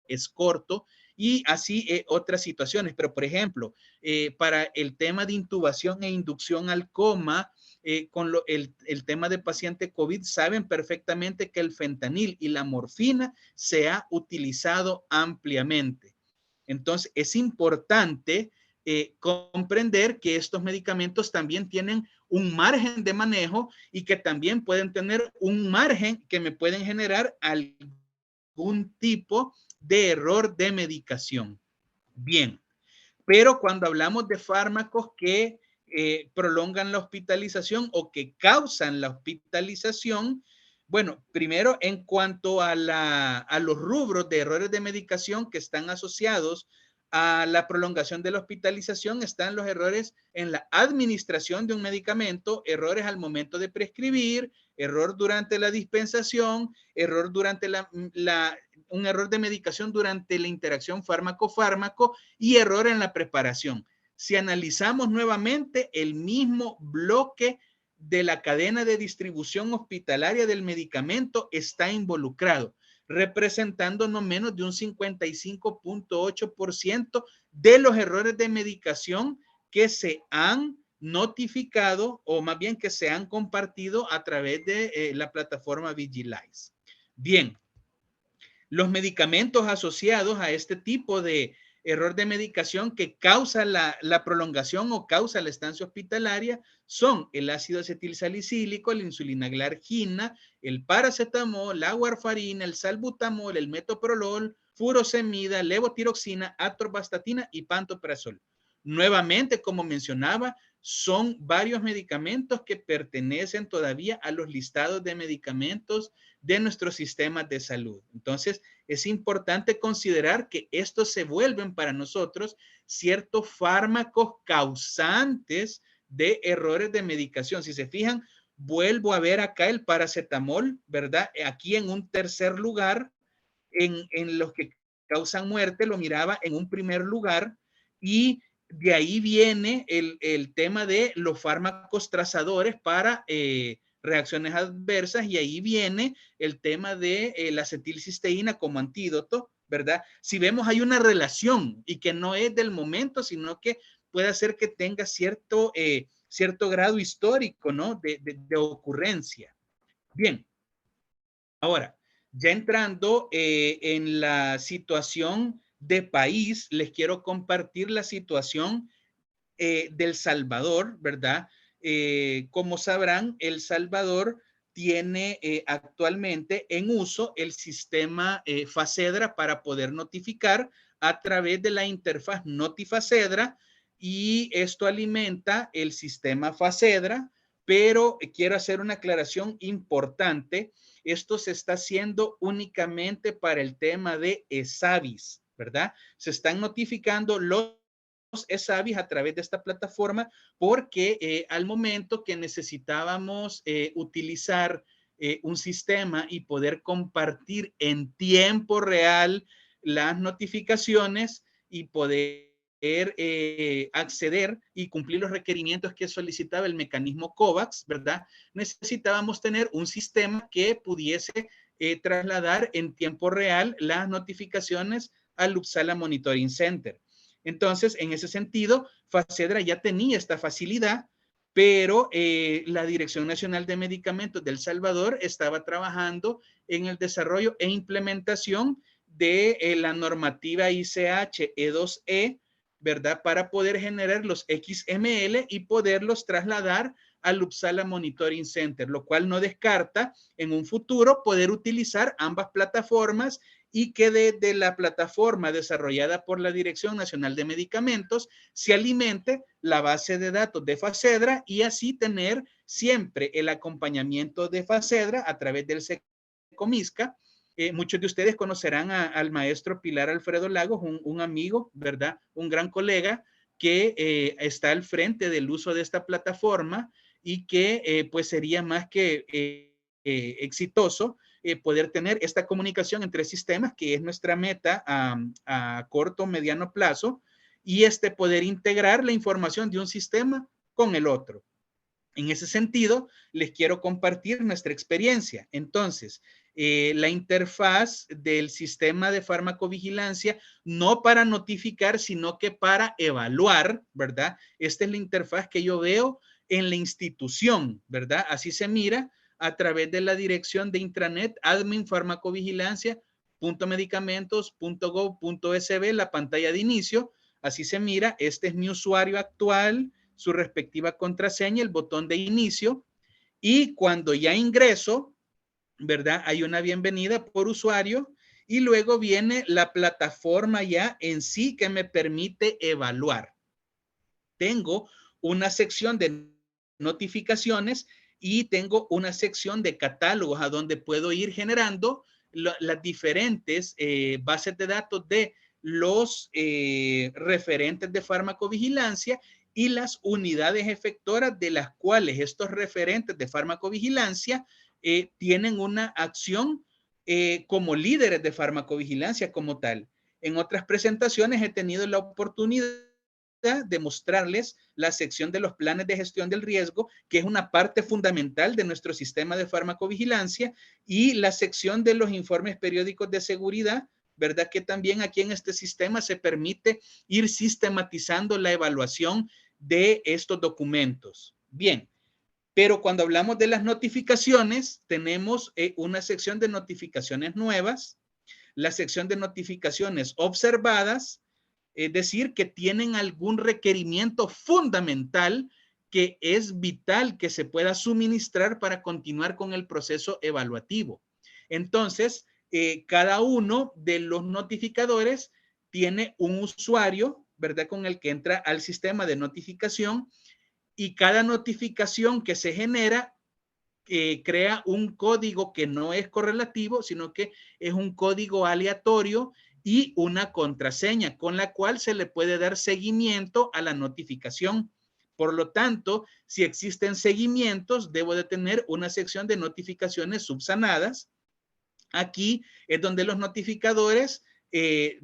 es corto, y así otras situaciones. Pero, por ejemplo, para el tema de intubación e inducción al coma, con el tema de paciente COVID, saben perfectamente que el fentanil y la morfina se ha utilizado ampliamente. Entonces, es importante comprender que estos medicamentos también tienen un margen de manejo y que también pueden tener un margen que me pueden generar algún tipo de error de medicación. Bien, pero cuando hablamos de fármacos que prolongan la hospitalización o que causan la hospitalización, bueno, primero en cuanto a los rubros de errores de medicación que están asociados a la prolongación de la hospitalización, están los errores en la administración de un medicamento, errores al momento de prescribir, error durante la dispensación, error durante un error de medicación durante la interacción fármaco-fármaco y error en la preparación. Si analizamos nuevamente el mismo bloque de la cadena de distribución hospitalaria del medicamento está involucrado, representando no menos de un 55.8% de los errores de medicación que se han notificado, o más bien que se han compartido a través de la plataforma Vigilize. Bien, los medicamentos asociados a este tipo de error de medicación que causa la prolongación o causa la estancia hospitalaria son el ácido acetilsalicílico, la insulina glargina, el paracetamol, la warfarina, el salbutamol, el metoprolol, furosemida, levotiroxina, atorvastatina y pantoprazol. Nuevamente, como mencionaba, son varios medicamentos que pertenecen todavía a los listados de medicamentos de nuestros sistemas de salud. Entonces, es importante considerar que estos se vuelven para nosotros ciertos fármacos causantes de errores de medicación. Si se fijan, vuelvo a ver acá el paracetamol, ¿verdad? Aquí en un tercer lugar, en los que causan muerte, lo miraba en un primer lugar, y de ahí viene el tema de los fármacos trazadores para reacciones adversas, y ahí viene el tema de la acetilcisteína como antídoto, ¿verdad? Si vemos, hay una relación y que no es del momento, sino que puede hacer que tenga cierto grado histórico, ¿no? De ocurrencia. Bien, ahora, ya entrando en la situación de país, les quiero compartir la situación del Salvador, ¿verdad? Como sabrán, El Salvador tiene actualmente en uso el sistema Facedra para poder notificar a través de la interfaz Notifacedra, y esto alimenta el sistema Facedra, pero quiero hacer una aclaración importante. Esto se está haciendo únicamente para el tema de ESAVIS, ¿verdad? Se están notificando los ESAVIS a través de esta plataforma porque al momento que necesitábamos utilizar un sistema y poder compartir en tiempo real las notificaciones y poder acceder y cumplir los requerimientos que solicitaba el mecanismo COVAX, ¿verdad? Necesitábamos tener un sistema que pudiese trasladar en tiempo real las notificaciones al Uppsala Monitoring Center. Entonces, en ese sentido, Facedra ya tenía esta facilidad, pero la Dirección Nacional de Medicamentos de El Salvador estaba trabajando en el desarrollo e implementación de la normativa ICH E2E, ¿verdad? Para poder generar los XML y poderlos trasladar al Uppsala Monitoring Center, lo cual no descarta en un futuro poder utilizar ambas plataformas y que desde la plataforma desarrollada por la Dirección Nacional de Medicamentos se alimente la base de datos de Facedra y así tener siempre el acompañamiento de Facedra a través del SECOMISCA. Muchos de ustedes conocerán al maestro Pilar Alfredo Lagos, un amigo, ¿verdad? Un gran colega que está al frente del uso de esta plataforma y que pues sería más que exitoso poder tener esta comunicación entre sistemas, que es nuestra meta a corto o mediano plazo, y poder integrar la información de un sistema con el otro. En ese sentido, les quiero compartir nuestra experiencia. Entonces, la interfaz del sistema de farmacovigilancia, no para notificar, sino que para evaluar, ¿verdad? Esta es la interfaz que yo veo en la institución, ¿verdad? Así se mira a través de la dirección de intranet admin.farmacovigilancia.medicamentos.gov.sb, la pantalla de inicio. Así se mira. Este es mi usuario actual, su respectiva contraseña, el botón de inicio, y cuando ya ingreso, ¿verdad? Hay una bienvenida por usuario y luego viene la plataforma ya en sí que me permite evaluar. Tengo una sección de notificaciones y tengo una sección de catálogos a donde puedo ir generando las diferentes bases de datos de los referentes de farmacovigilancia y las unidades efectoras de las cuales estos referentes de farmacovigilancia tienen una acción como líderes de farmacovigilancia como tal. En otras presentaciones he tenido la oportunidad de mostrarles la sección de los planes de gestión del riesgo, que es una parte fundamental de nuestro sistema de farmacovigilancia, y la sección de los informes periódicos de seguridad, ¿verdad? Que también aquí en este sistema se permite ir sistematizando la evaluación de estos documentos. Bien, pero cuando hablamos de las notificaciones, tenemos una sección de notificaciones nuevas, la sección de notificaciones observadas, es decir, que tienen algún requerimiento fundamental que es vital que se pueda suministrar para continuar con el proceso evaluativo. Entonces, cada uno de los notificadores tiene un usuario, ¿verdad? Con el que entra al sistema de notificación, y cada notificación que se genera crea un código que no es correlativo, sino que es un código aleatorio y una contraseña con la cual se le puede dar seguimiento a la notificación. Por lo tanto, si existen seguimientos, debo de tener una sección de notificaciones subsanadas. Aquí es donde los notificadores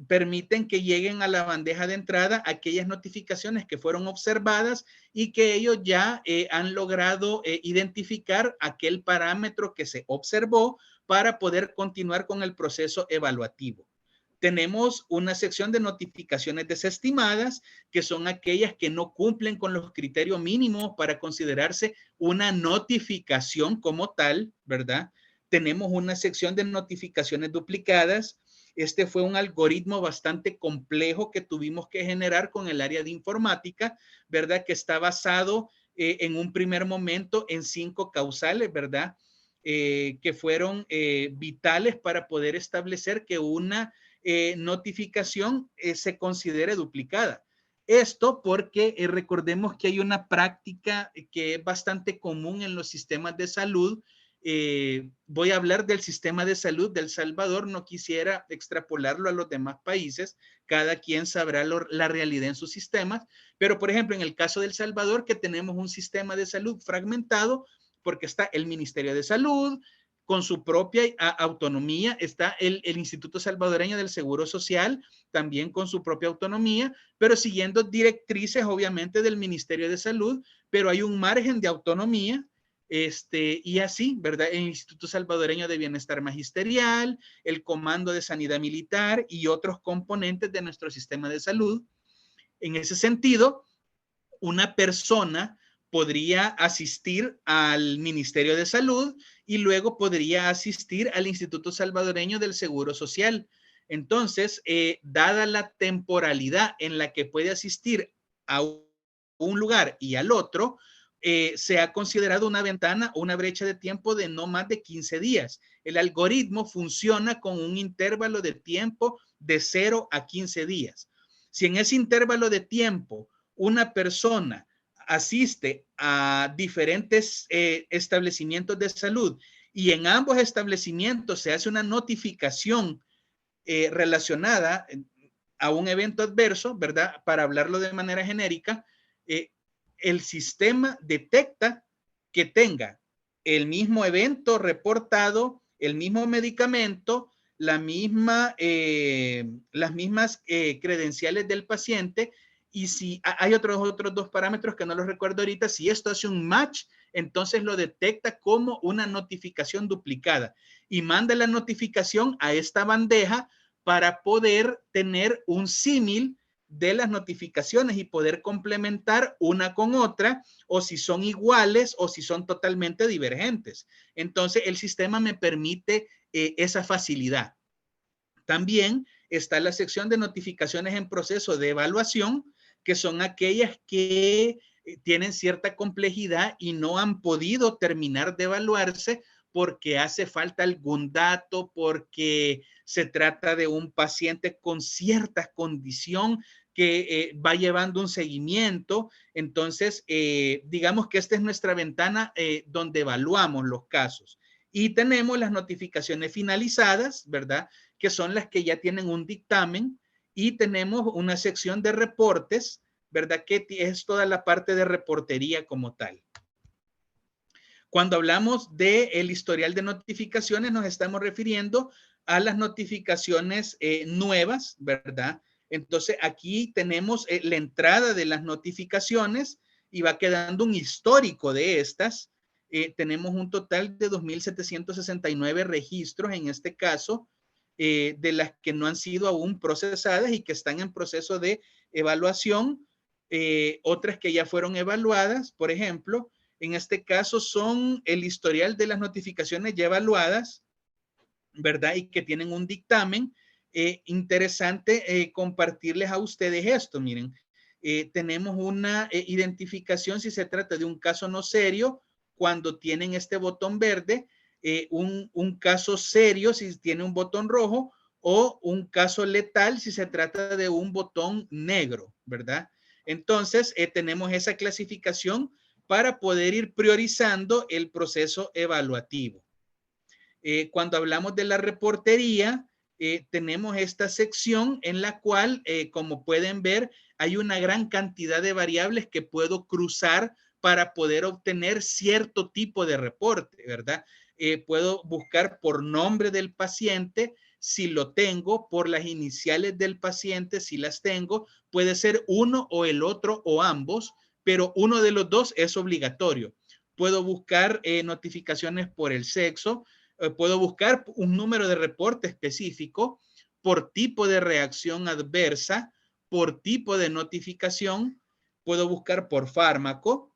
permiten que lleguen a la bandeja de entrada aquellas notificaciones que fueron observadas y que ellos ya han logrado identificar aquel parámetro que se observó para poder continuar con el proceso evaluativo. Tenemos una sección de notificaciones desestimadas, que son aquellas que no cumplen con los criterios mínimos para considerarse una notificación como tal, ¿verdad? Tenemos una sección de notificaciones duplicadas. Este fue un algoritmo bastante complejo que tuvimos que generar con el área de informática, ¿verdad? Que está basado en un primer momento en 5 causales, ¿verdad? Que fueron vitales para poder establecer que una notificación se considere duplicada. Esto porque recordemos que hay una práctica que es bastante común en los sistemas de salud. Voy a hablar del sistema de salud de El Salvador, no quisiera extrapolarlo a los demás países, cada quien sabrá la realidad en sus sistemas, pero por ejemplo en el caso de El Salvador, que tenemos un sistema de salud fragmentado, porque está el Ministerio de Salud, con su propia autonomía, está el Instituto Salvadoreño del Seguro Social, también con su propia autonomía, pero siguiendo directrices obviamente del Ministerio de Salud, pero hay un margen de autonomía. Y así, ¿verdad? El Instituto Salvadoreño de Bienestar Magisterial, el Comando de Sanidad Militar y otros componentes de nuestro sistema de salud. En ese sentido, una persona podría asistir al Ministerio de Salud y luego podría asistir al Instituto Salvadoreño del Seguro Social. Entonces, dada la temporalidad en la que puede asistir a un lugar y al otro, se ha considerado una ventana o una brecha de tiempo de no más de 15 días. El algoritmo funciona con un intervalo de tiempo de 0 a 15 días. Si en ese intervalo de tiempo una persona asiste a diferentes establecimientos de salud y en ambos establecimientos se hace una notificación relacionada a un evento adverso, ¿verdad? Para hablarlo de manera genérica, el sistema detecta que tenga el mismo evento reportado el mismo medicamento, las mismas credenciales del paciente, y si hay otros dos parámetros que no los recuerdo ahorita, si esto hace un match, entonces lo detecta como una notificación duplicada y manda la notificación a esta bandeja para poder tener un símil de las notificaciones y poder complementar una con otra, o si son iguales o si son totalmente divergentes. Entonces el sistema me permite esa facilidad. También está la sección de notificaciones en proceso de evaluación, que son aquellas que tienen cierta complejidad y no han podido terminar de evaluarse porque hace falta algún dato, porque se trata de un paciente con cierta condición que va llevando un seguimiento. Entonces, digamos que esta es nuestra ventana donde evaluamos los casos. Y tenemos las notificaciones finalizadas, ¿verdad? Que son las que ya tienen un dictamen, y tenemos una sección de reportes, ¿verdad? Que es toda la parte de reportería como tal. Cuando hablamos del historial de notificaciones, nos estamos refiriendo a las notificaciones nuevas, ¿verdad? Entonces, aquí tenemos la entrada de las notificaciones y va quedando un histórico de estas. Tenemos un total de 2.769 registros en este caso, de las que no han sido aún procesadas y que están en proceso de evaluación. Otras que ya fueron evaluadas, por ejemplo, en este caso son el historial de las notificaciones ya evaluadas, ¿verdad? Y que tienen un dictamen. Interesante compartirles a ustedes esto. Miren, tenemos una identificación si se trata de un caso no serio cuando tienen este botón verde, un caso serio si tiene un botón rojo, o un caso letal si se trata de un botón negro, ¿verdad? Entonces, tenemos esa clasificación para poder ir priorizando el proceso evaluativo. Cuando hablamos de la reportería, tenemos esta sección en la cual, como pueden ver, hay una gran cantidad de variables que puedo cruzar para poder obtener cierto tipo de reporte, ¿verdad? Puedo buscar por nombre del paciente, si lo tengo, por las iniciales del paciente, si las tengo, puede ser uno o el otro o ambos, pero uno de los dos es obligatorio. Puedo buscar notificaciones por el sexo, puedo buscar un número de reporte específico por tipo de reacción adversa, por tipo de notificación, puedo buscar por fármaco,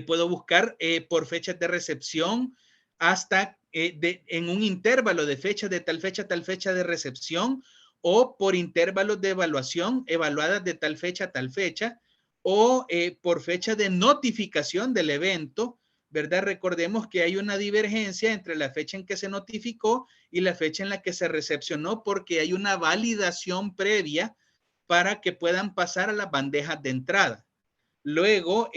puedo buscar por fechas de recepción, hasta en un intervalo de fecha de tal fecha de recepción, o por intervalos de evaluación, evaluadas de tal fecha a tal fecha, o por fecha de notificación del evento, ¿verdad? Recordemos que hay una divergencia entre la fecha en que se notificó y la fecha en la que se recepcionó, porque hay una validación previa para que puedan pasar a las bandejas de entrada. Luego,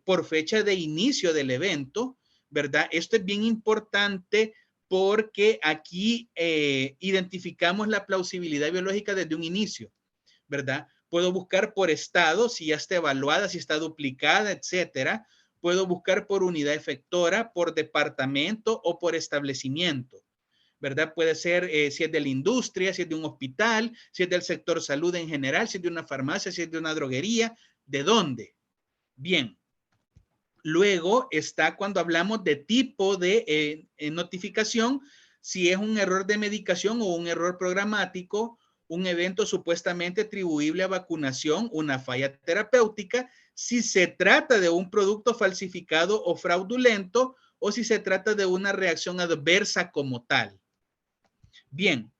por fecha de inicio del evento, ¿verdad? Esto es bien importante porque aquí identificamos la plausibilidad biológica desde un inicio, ¿verdad? Puedo buscar por estado, si ya está evaluada, si está duplicada, etcétera. Puedo buscar por unidad efectora, por departamento o por establecimiento, ¿verdad? Puede ser si es de la industria, si es de un hospital, si es del sector salud en general, si es de una farmacia, si es de una droguería, ¿de dónde? Bien. Luego está cuando hablamos de tipo de notificación, si es un error de medicación o un error programático, un evento supuestamente atribuible a vacunación, una falla terapéutica, si se trata de un producto falsificado o fraudulento, o si se trata de una reacción adversa como tal. Bien,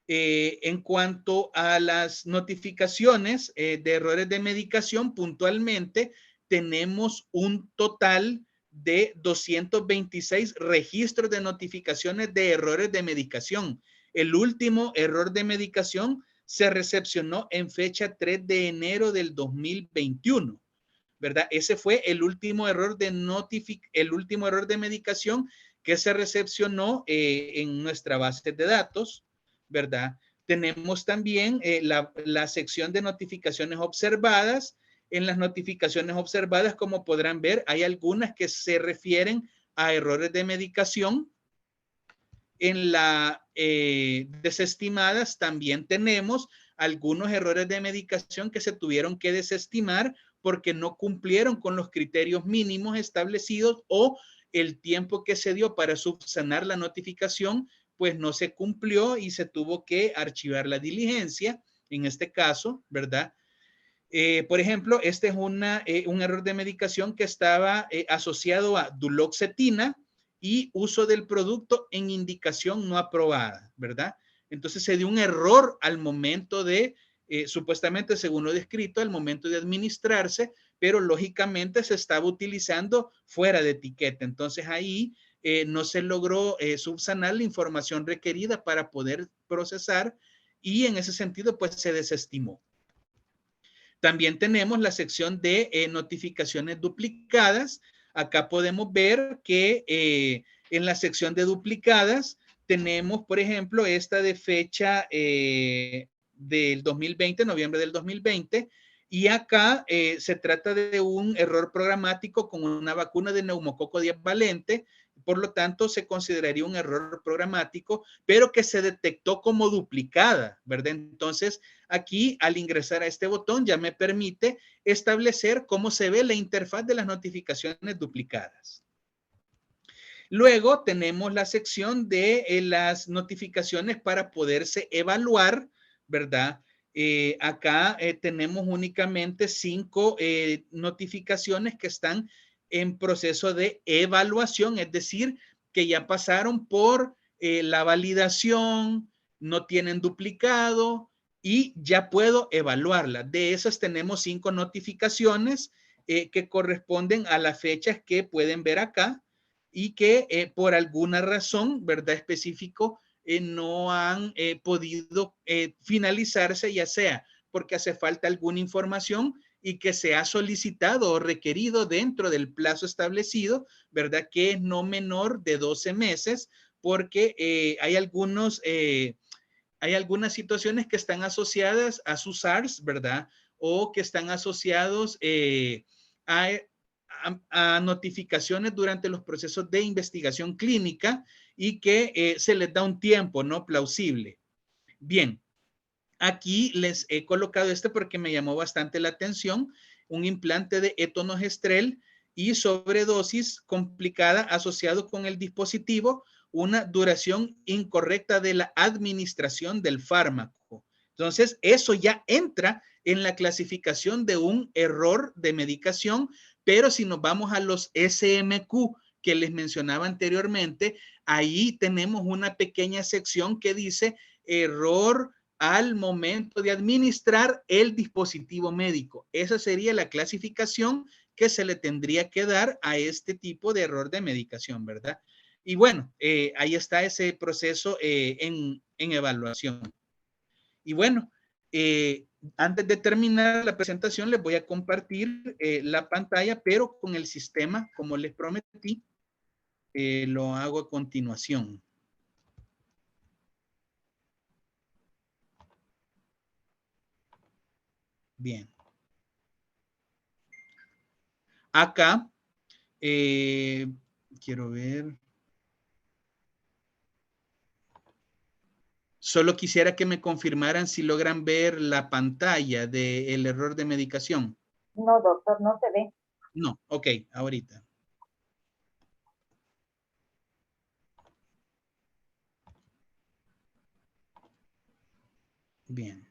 en cuanto a las notificaciones de errores de medicación, puntualmente tenemos un total de 226 registros de notificaciones de errores de medicación. El último error de medicación se recepcionó en fecha 3 de enero del 2021, ¿verdad? Ese fue el último error de medicación que se recepcionó en nuestra base de datos, ¿verdad? Tenemos también la sección de notificaciones observadas. En las notificaciones observadas, como podrán ver, hay algunas que se refieren a errores de medicación, En la desestimadas también tenemos algunos errores de medicación que se tuvieron que desestimar porque no cumplieron con los criterios mínimos establecidos o el tiempo que se dio para subsanar la notificación, pues no se cumplió y se tuvo que archivar la diligencia, en este caso, ¿verdad? Por ejemplo, este es un error de medicación que estaba asociado a duloxetina y uso del producto en indicación no aprobada, ¿verdad? Entonces se dio un error al momento de, supuestamente según lo descrito, al momento de administrarse, pero lógicamente se estaba utilizando fuera de etiqueta. Entonces ahí no se logró subsanar la información requerida para poder procesar y en ese sentido pues se desestimó. También tenemos la sección de notificaciones duplicadas. Acá podemos ver que en la sección de duplicadas tenemos, por ejemplo, esta de fecha del 2020, noviembre del 2020, y acá se trata de un error programático con una vacuna de neumococo 10 valente, por lo tanto se consideraría un error programático, pero que se detectó como duplicada, ¿verdad? Entonces, aquí al ingresar a este botón ya me permite establecer cómo se ve la interfaz de las notificaciones duplicadas. Luego tenemos la sección de las notificaciones para poderse evaluar, ¿verdad? Acá tenemos únicamente 5 notificaciones que están en proceso de evaluación, es decir, que ya pasaron por la validación, no tienen duplicado y ya puedo evaluarla. De esas tenemos 5 notificaciones que corresponden a las fechas que pueden ver acá y que por alguna razón, ¿verdad? Específico, no han podido finalizarse, ya sea porque hace falta alguna información y que se ha solicitado o requerido dentro del plazo establecido, ¿verdad? Que es no menor de 12 meses, porque hay algunas situaciones que están asociadas a sus SARS, ¿verdad? O que están asociados a notificaciones durante los procesos de investigación clínica y que se les da un tiempo no plausible. Bien, aquí les he colocado este porque me llamó bastante la atención, un implante de etonogestrel y sobredosis complicada asociado con el dispositivo, una duración incorrecta de la administración del fármaco. Entonces, eso ya entra en la clasificación de un error de medicación, pero si nos vamos a los SMQ que les mencionaba anteriormente, ahí tenemos una pequeña sección que dice error al momento de administrar el dispositivo médico. Esa sería la clasificación que se le tendría que dar a este tipo de error de medicación, ¿verdad? Y bueno, ahí está ese proceso en evaluación. Y bueno, antes de terminar la presentación, les voy a compartir la pantalla, pero con el sistema, como les prometí, lo hago a continuación. Bien. Acá, quiero ver. Solo quisiera que me confirmaran si logran ver la pantalla del error de medicación. No, doctor, no se ve. No, ok, ahorita. Bien.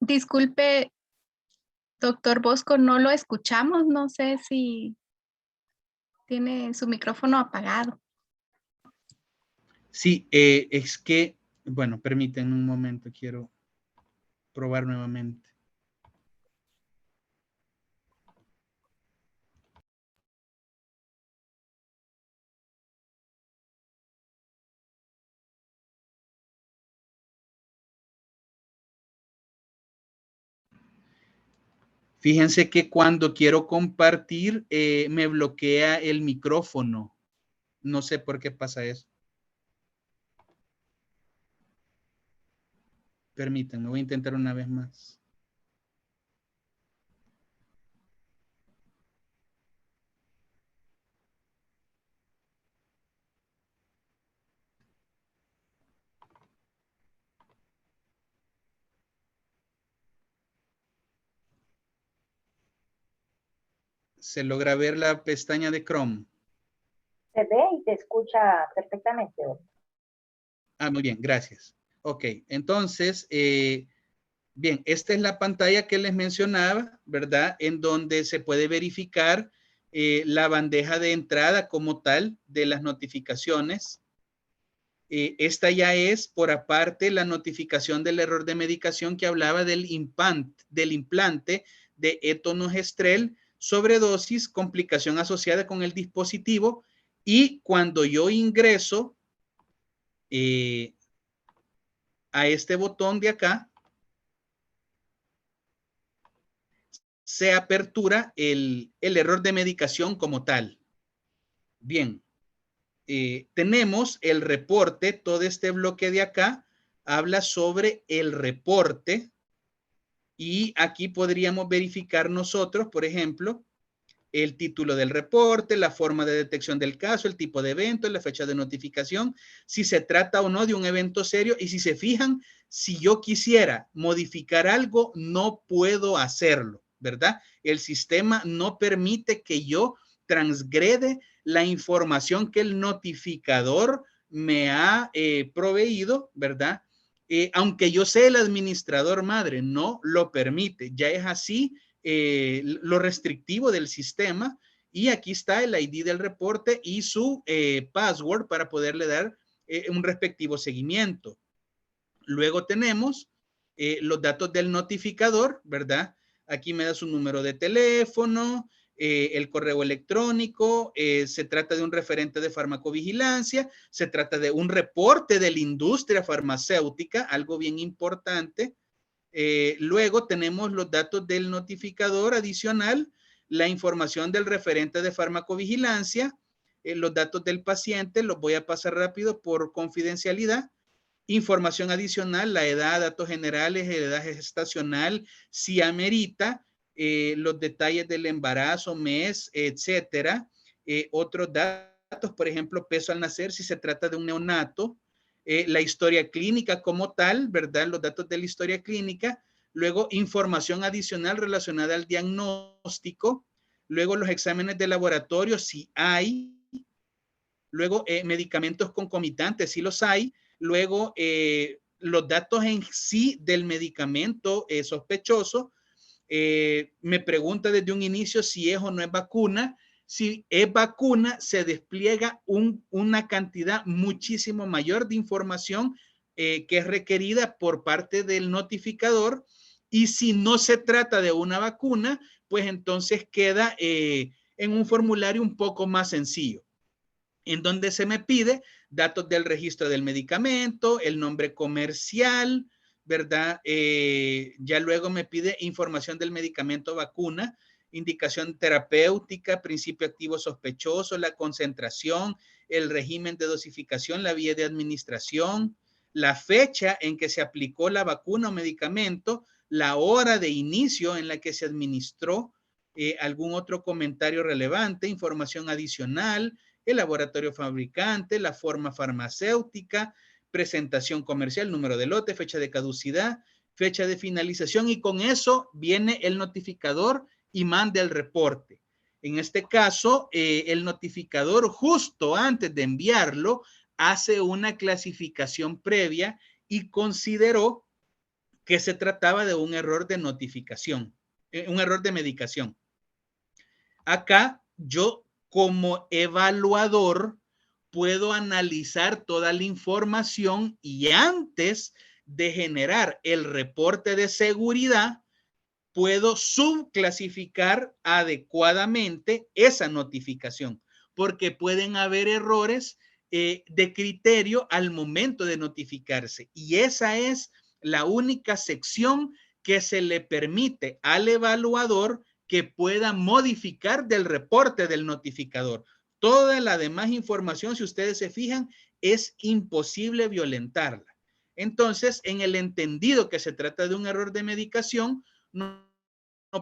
Disculpe, doctor Bosco, no lo escuchamos. No sé si tiene su micrófono apagado. Sí, es que, bueno, permítanme un momento, quiero probar nuevamente. Fíjense que cuando quiero compartir, me bloquea el micrófono. No sé por qué pasa eso. Permítanme, voy a intentar una vez más. ¿Se logra ver la pestaña de Chrome? Se ve y te escucha perfectamente. Ah, muy bien, gracias. Ok, entonces, bien, esta es la pantalla que les mencionaba, ¿verdad? En donde se puede verificar la bandeja de entrada como tal de las notificaciones. Esta ya es, por aparte, la notificación del error de medicación que hablaba del implante de etonogestrel, sobredosis, complicación asociada con el dispositivo. Y cuando yo ingreso a este botón de acá, se apertura el error de medicación como tal. Bien, tenemos el reporte, todo este bloque de acá habla sobre el reporte y aquí podríamos verificar nosotros, por ejemplo, el título del reporte, la forma de detección del caso, el tipo de evento, la fecha de notificación, si se trata o no de un evento serio y si se fijan, si yo quisiera modificar algo, no puedo hacerlo, ¿verdad? El sistema no permite que yo transgrede la información que el notificador me ha proveído, ¿verdad? Aunque yo sea el administrador madre, no lo permite. Ya es así lo restrictivo del sistema y aquí está el ID del reporte y su password para poderle dar un respectivo seguimiento. Luego tenemos los datos del notificador, ¿verdad? Aquí me da su número de teléfono, el correo electrónico, se trata de un referente de farmacovigilancia, se trata de un reporte de la industria farmacéutica, algo bien importante. Luego tenemos los datos del notificador adicional, la información del referente de farmacovigilancia, los datos del paciente, los voy a pasar rápido por confidencialidad. Información adicional, la edad, datos generales, edad gestacional, si amerita, los detalles del embarazo, mes, etcétera. Otros datos, por ejemplo, peso al nacer, si se trata de un neonato, la historia clínica como tal, ¿verdad? Los datos de la historia clínica. Luego, información adicional relacionada al diagnóstico. Luego, los exámenes de laboratorio, si hay. Luego, medicamentos concomitantes, si los hay. Luego, los datos en sí del medicamento sospechoso. Me pregunta desde un inicio si es o no es vacuna. Si es vacuna, se despliega una cantidad muchísimo mayor de información que es requerida por parte del notificador. Y si no se trata de una vacuna, pues entonces queda en un formulario un poco más sencillo, en donde se me pide datos del registro del medicamento, el nombre comercial, ¿verdad? Ya luego me pide información del medicamento vacuna, indicación terapéutica, principio activo sospechoso, la concentración, el régimen de dosificación, la vía de administración, la fecha en que se aplicó la vacuna o medicamento, la hora de inicio en la que se administró, algún otro comentario relevante, información adicional, el laboratorio fabricante, la forma farmacéutica, presentación comercial, número de lote, fecha de caducidad, fecha de finalización y con eso viene el notificador y manda el reporte. En este caso, el notificador justo antes de enviarlo hace una clasificación previa y consideró que se trataba de un error de notificación, un error de medicación. Acá yo como evaluador puedo analizar toda la información y antes de generar el reporte de seguridad, puedo subclasificar adecuadamente esa notificación, porque pueden haber errores de criterio al momento de notificarse. Y esa es la única sección que se le permite al evaluador que pueda modificar del reporte del notificador. Toda la demás información, si ustedes se fijan, es imposible violentarla. Entonces, en el entendido que se trata de un error de medicación, nos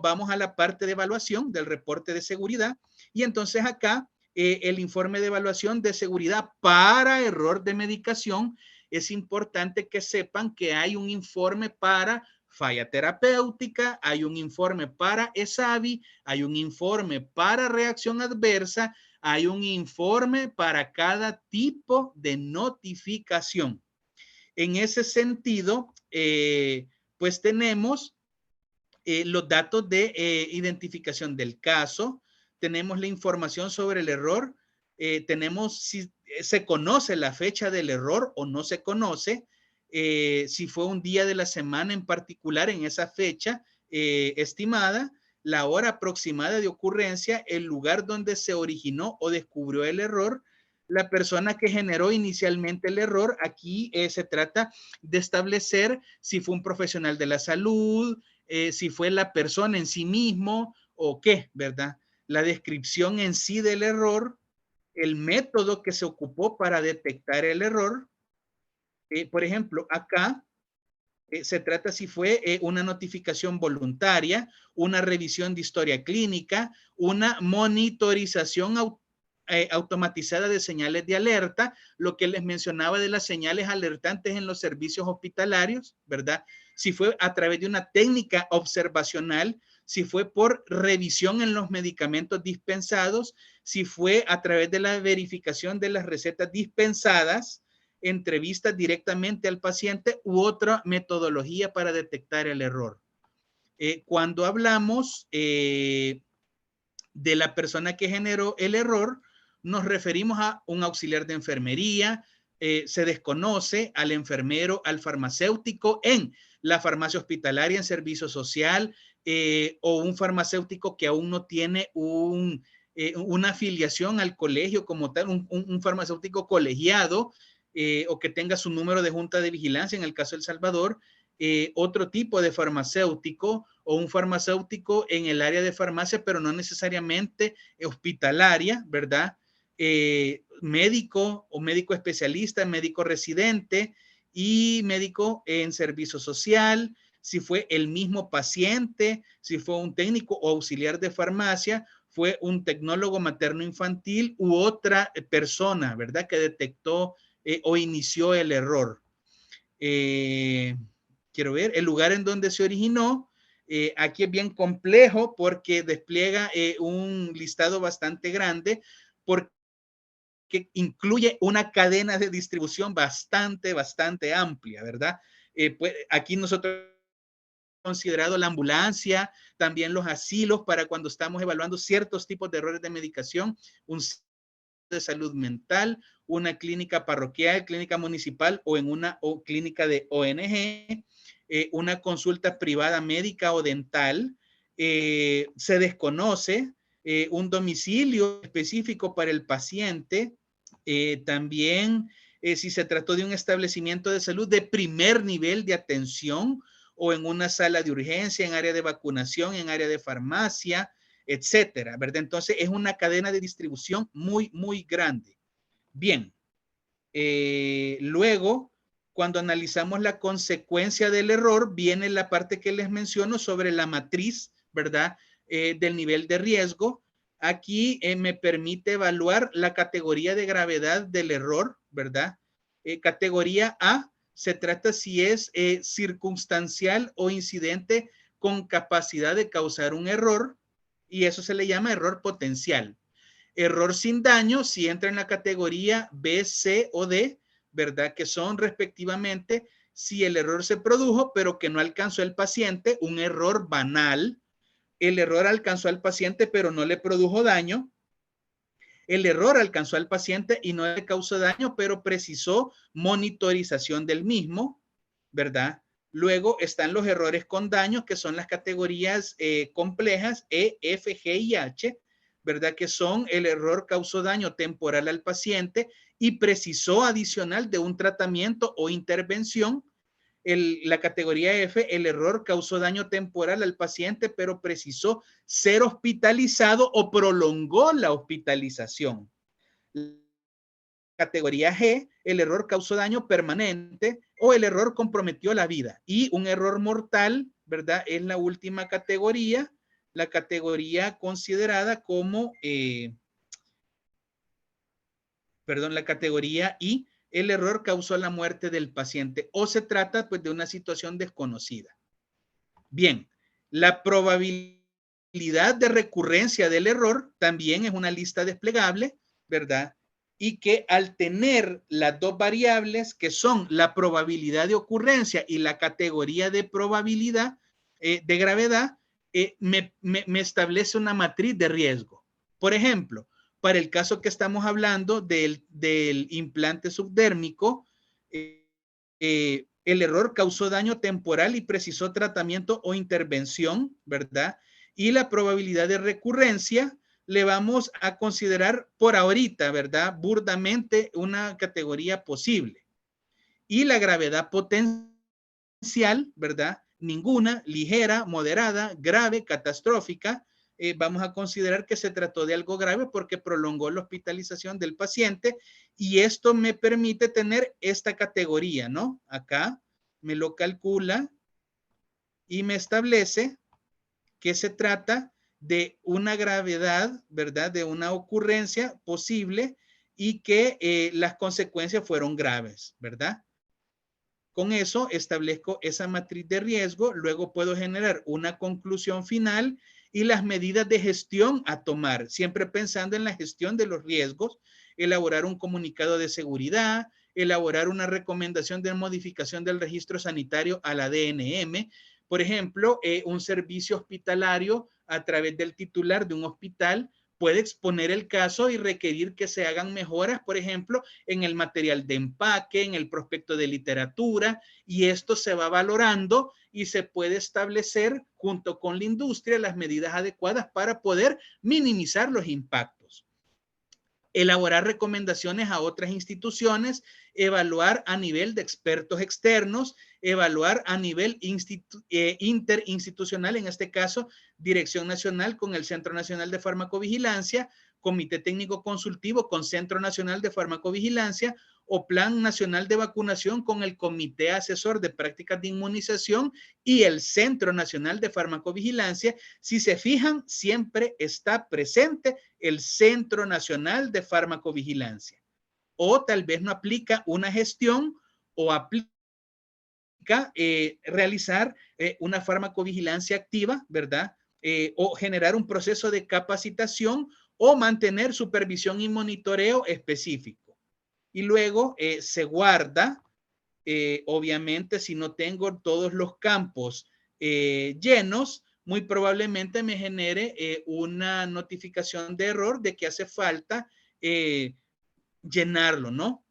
vamos a la parte de evaluación del reporte de seguridad y entonces acá el informe de evaluación de seguridad para error de medicación, es importante que sepan que hay un informe para falla terapéutica, hay un informe para ESAVI, hay un informe para reacción adversa, hay un informe para cada tipo de notificación. En ese sentido, pues tenemos los datos de identificación del caso, tenemos la información sobre el error, tenemos si se conoce la fecha del error o no se conoce, si fue un día de la semana en particular en esa fecha estimada, la hora aproximada de ocurrencia, el lugar donde se originó o descubrió el error, la persona que generó inicialmente el error. Aquí se trata de establecer si fue un profesional de la salud, si fue la persona en sí mismo o qué, ¿verdad? La descripción en sí del error, el método que se ocupó para detectar el error. Por ejemplo, acá se trata si fue una notificación voluntaria, una revisión de historia clínica, una monitorización automatizada de señales de alerta, lo que les mencionaba de las señales alertantes en los servicios hospitalarios, ¿verdad? Si fue a través de una técnica observacional, si fue por revisión en los medicamentos dispensados, si fue a través de la verificación de las recetas dispensadas, entrevistas directamente al paciente u otra metodología para detectar el error. Cuando hablamos de la persona que generó el error, nos referimos a un auxiliar de enfermería, se desconoce al enfermero, al farmacéutico en la farmacia hospitalaria, en servicio social, o un farmacéutico que aún no tiene una afiliación al colegio como tal, un farmacéutico colegiado, o que tenga su número de junta de vigilancia, en el caso de El Salvador, otro tipo de farmacéutico o un farmacéutico en el área de farmacia, pero no necesariamente hospitalaria, ¿verdad? Médico o médico especialista, médico residente y médico en servicio social, si fue el mismo paciente, si fue un técnico o auxiliar de farmacia, fue un tecnólogo materno-infantil u otra persona, ¿verdad? Que detectó o inició el error. Quiero ver, el lugar en donde se originó, aquí es bien complejo porque despliega un listado bastante grande porque incluye una cadena de distribución bastante amplia, ¿verdad? Pues aquí nosotros considerado la ambulancia, también los asilos para cuando estamos evaluando ciertos tipos de errores de medicación, un de salud mental, una clínica parroquial, clínica municipal o en una clínica de ONG, una consulta privada médica o dental, se desconoce un domicilio específico para el paciente, también si se trató de un establecimiento de salud de primer nivel de atención o en una sala de urgencia, en área de vacunación, en área de farmacia, etcétera, ¿verdad? Entonces es una cadena de distribución muy grande. Bien, luego, cuando analizamos la consecuencia del error, viene la parte que les menciono sobre la matriz, ¿verdad? Del nivel de riesgo. Aquí me permite evaluar la categoría de gravedad del error, ¿verdad? Categoría A, se trata si es circunstancial o incidente con capacidad de causar un error, y eso se le llama error potencial. Error sin daño si entra en la categoría B, C o D, ¿verdad? Que son respectivamente si el error se produjo pero que no alcanzó el paciente, un error banal. El error alcanzó al paciente pero no le produjo daño. El error alcanzó al paciente y no le causó daño, pero precisó monitorización del mismo, ¿verdad? Luego están los errores con daño, que son las categorías complejas E, F, G y H, ¿verdad? Que son el error causó daño temporal al paciente y precisó adicional de un tratamiento o intervención. La categoría F, el error causó daño temporal al paciente, pero precisó ser hospitalizado o prolongó la hospitalización. Categoría G, el error causó daño permanente o el error comprometió la vida. Y un error mortal, ¿verdad? Es la última categoría, la categoría considerada como, la categoría I, el error causó la muerte del paciente o se trata pues de una situación desconocida. Bien, la probabilidad de recurrencia del error también es una lista desplegable, ¿verdad? Y que al tener las dos variables que son la probabilidad de ocurrencia y la categoría de probabilidad de gravedad, me establece una matriz de riesgo. Por ejemplo, para el caso que estamos hablando del implante subdérmico, el error causó daño temporal y precisó tratamiento o intervención, ¿verdad? Y la probabilidad de recurrencia le vamos a considerar por ahorita, ¿verdad? Burdamente una categoría posible. Y la gravedad potencial, ¿verdad? Ninguna, ligera, moderada, grave, catastrófica. Vamos a considerar que se trató de algo grave porque prolongó la hospitalización del paciente y esto me permite tener esta categoría, ¿no? Acá me lo calcula y me establece que se trata de una gravedad, ¿verdad? De una ocurrencia posible y que las consecuencias fueron graves, ¿verdad? Con eso establezco esa matriz de riesgo, luego puedo generar una conclusión final y las medidas de gestión a tomar, siempre pensando en la gestión de los riesgos, elaborar un comunicado de seguridad, elaborar una recomendación de modificación del registro sanitario a la DNM, por ejemplo, un servicio hospitalario a través del titular de un hospital puede exponer el caso y requerir que se hagan mejoras, por ejemplo, en el material de empaque, en el prospecto de literatura, y esto se va valorando y se puede establecer junto con la industria las medidas adecuadas para poder minimizar los impactos. Elaborar recomendaciones a otras instituciones, evaluar a nivel de expertos externos, evaluar a nivel interinstitucional, en este caso, Dirección Nacional con el Centro Nacional de Farmacovigilancia, Comité Técnico Consultivo con Centro Nacional de Farmacovigilancia o Plan Nacional de Vacunación con el Comité Asesor de Prácticas de Inmunización y el Centro Nacional de Farmacovigilancia. Si se fijan, siempre está presente el Centro Nacional de Farmacovigilancia. O tal vez no aplica una gestión o aplica realizar una farmacovigilancia activa, ¿verdad? O generar un proceso de capacitación o mantener supervisión y monitoreo específico. Y luego se guarda, obviamente, si no tengo todos los campos llenos, muy probablemente me genere una notificación de error de que hace falta llenarlo, ¿no?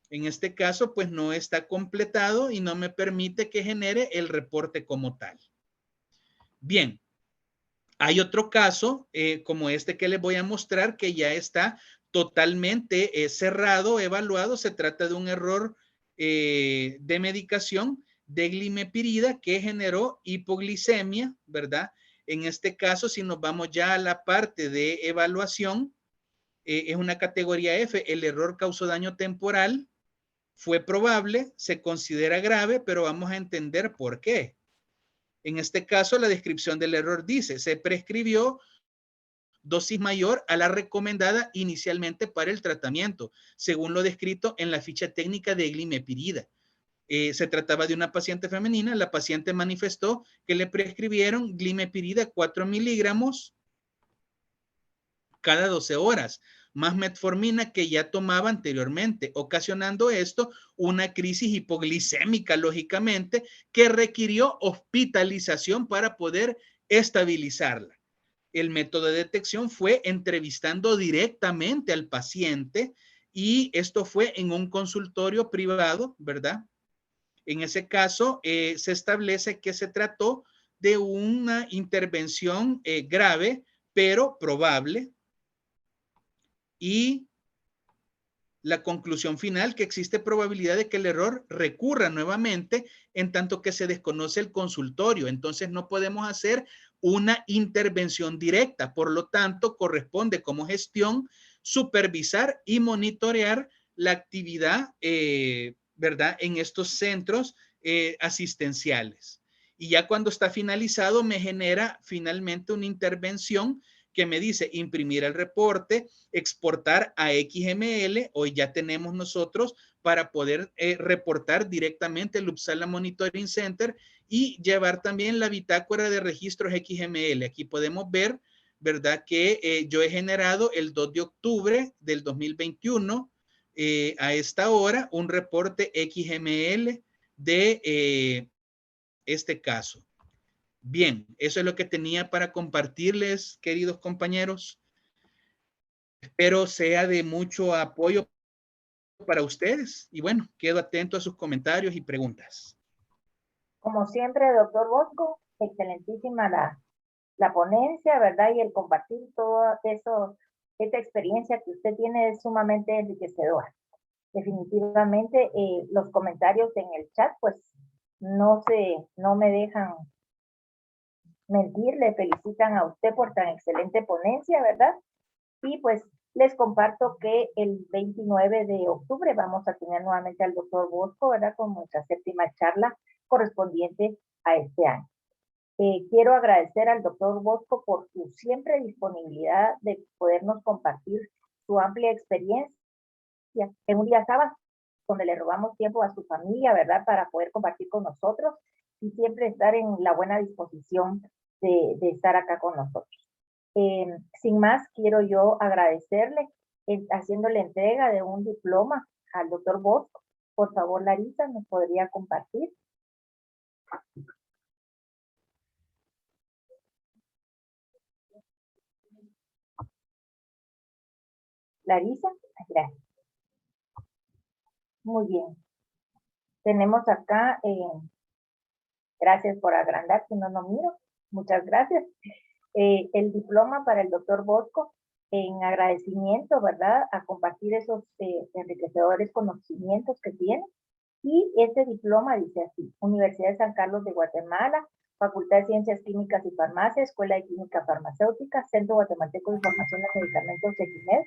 En este caso, pues no está completado y no me permite que genere el reporte como tal. Bien, hay otro caso como este que les voy a mostrar que ya está totalmente cerrado, evaluado. Se trata de un error de medicación de glimepirida que generó hipoglicemia, ¿verdad? En este caso, si nos vamos ya a la parte de evaluación, es una categoría F, el error causó daño temporal, fue probable, se considera grave, pero vamos a entender por qué. En este caso, la descripción del error dice, se prescribió dosis mayor a la recomendada inicialmente para el tratamiento, según lo descrito en la ficha técnica de glimepirida. Se trataba de una paciente femenina. La paciente manifestó que le prescribieron glimepirida 4 miligramos cada 12 horas, más metformina que ya tomaba anteriormente, ocasionando esto una crisis hipoglicémica, lógicamente, que requirió hospitalización para poder estabilizarla. el método de detección fue entrevistando directamente al paciente y esto fue en un consultorio privado, ¿verdad? En ese caso, se establece que se trató de una intervención grave, pero probable. Y la conclusión final, que existe probabilidad de que el error recurra nuevamente en tanto que se desconoce el consultorio. Entonces no podemos hacer una intervención directa. Por lo tanto, corresponde como gestión supervisar y monitorear la actividad, ¿verdad? En estos centros asistenciales. Y ya cuando está finalizado, me genera finalmente una intervención que me dice imprimir el reporte, exportar a XML. Hoy ya tenemos nosotros para poder reportar directamente el Uppsala Monitoring Center y llevar también la bitácora de registros XML. Aquí podemos ver, ¿verdad? Que yo he generado el 2 de octubre del 2021 a esta hora un reporte XML de este caso. Bien, eso es lo que tenía para compartirles, queridos compañeros. Espero sea de mucho apoyo para ustedes y bueno, quedo atento a sus comentarios y preguntas. Como siempre, doctor Bosco, excelentísima la ponencia, ¿verdad? Y el compartir todo eso, esta experiencia que usted tiene es sumamente enriquecedora. Definitivamente, los comentarios en el chat, pues, no me dejan mentir, le felicitan a usted por tan excelente ponencia, ¿verdad? Y pues les comparto que el 29 de octubre vamos a tener nuevamente al doctor Bosco, ¿verdad? Con nuestra séptima charla correspondiente a este año. Quiero agradecer al doctor Bosco por su siempre disponibilidad de podernos compartir su amplia experiencia en un día sábado, donde le robamos tiempo a su familia, ¿verdad? Para poder compartir con nosotros y siempre estar en la buena disposición de estar acá con nosotros. Sin más, quiero yo agradecerle haciéndole entrega de un diploma al doctor Bosco. Por favor, Larisa, ¿nos podría compartir? Larisa, gracias. Muy bien. Tenemos acá, gracias por agrandar, si no, no miro. Muchas gracias. El diploma para el doctor Bosco en agradecimiento, ¿verdad? A compartir esos enriquecedores conocimientos que tiene. Y este diploma dice así: Universidad de San Carlos de Guatemala, Facultad de Ciencias Químicas y Farmacia, Escuela de Química Farmacéutica, Centro Guatemalteco de Información de Medicamentos CEQUIMED,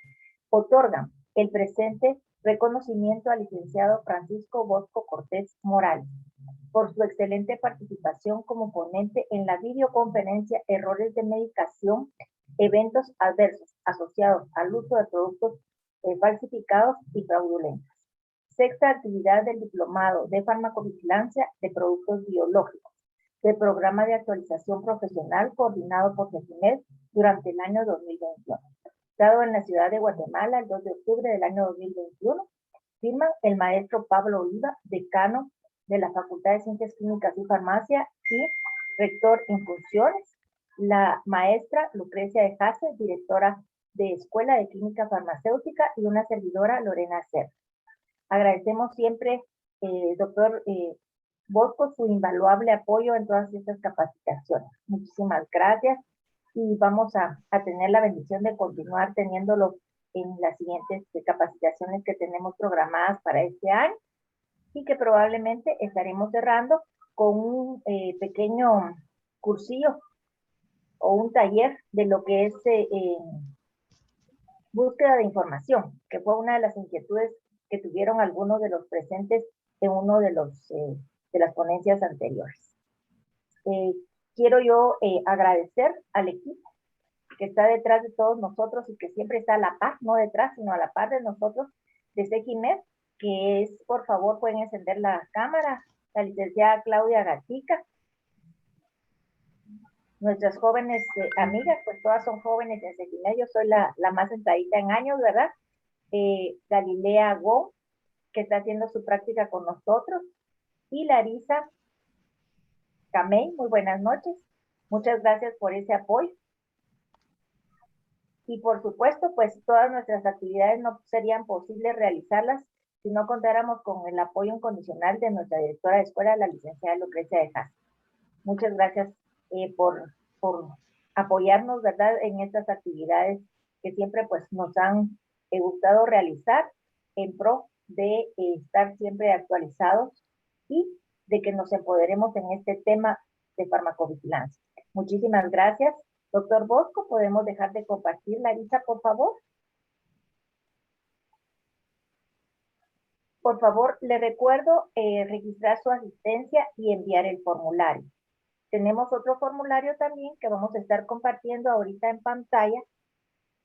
otorgan el presente reconocimiento al licenciado Francisco Bosco Cortés Morales por su excelente participación como ponente en la videoconferencia Errores de Medicación, Eventos Adversos asociados al uso de productos falsificados y fraudulentos. Sexta actividad del Diplomado de Farmacovigilancia de Productos Biológicos, del Programa de Actualización Profesional coordinado por CEQUIMED durante el año 2021. Dado en la ciudad de Guatemala el 2 de octubre del año 2021, firman el maestro Pablo Oliva, decano de la Facultad de Ciencias Químicas y Farmacia y rector en funciones, la maestra Lucrecia de Jase, directora de Escuela de Química Farmacéutica, y una servidora, Lorena Cerda. Agradecemos siempre, doctor Bosco, su invaluable apoyo en todas estas capacitaciones. Muchísimas gracias y vamos a tener la bendición de continuar teniéndolo en las siguientes capacitaciones que tenemos programadas para este año y que probablemente estaremos cerrando con un pequeño cursillo o un taller de lo que es búsqueda de información, que fue una de las inquietudes que tuvieron algunos de los presentes en uno de las ponencias anteriores. Quiero yo agradecer al equipo que está detrás de todos nosotros y que siempre está a la par, no detrás, sino a la par de nosotros, de CEQUIMED, que es, por favor, pueden encender la cámara, la licenciada Claudia Gatica, nuestras jóvenes amigas, pues todas son jóvenes en CEQUIMED, yo soy la más sentadita en años, ¿verdad? Galilea Go, que está haciendo su práctica con nosotros, y Larisa Camey, muy buenas noches, muchas gracias por ese apoyo. Y por supuesto, pues todas nuestras actividades no serían posibles realizarlas si no contáramos con el apoyo incondicional de nuestra directora de escuela, la licenciada Lucrecia de Haas. Muchas gracias por apoyarnos, ¿verdad?, en estas actividades que siempre pues nos han gustado realizar en pro de estar siempre actualizados y de que nos empoderemos en este tema de farmacovigilancia. Muchísimas gracias. Doctor Bosco, ¿podemos dejar de compartir, Larisa, por favor? Por favor, le recuerdo registrar su asistencia y enviar el formulario. Tenemos otro formulario también que vamos a estar compartiendo ahorita en pantalla,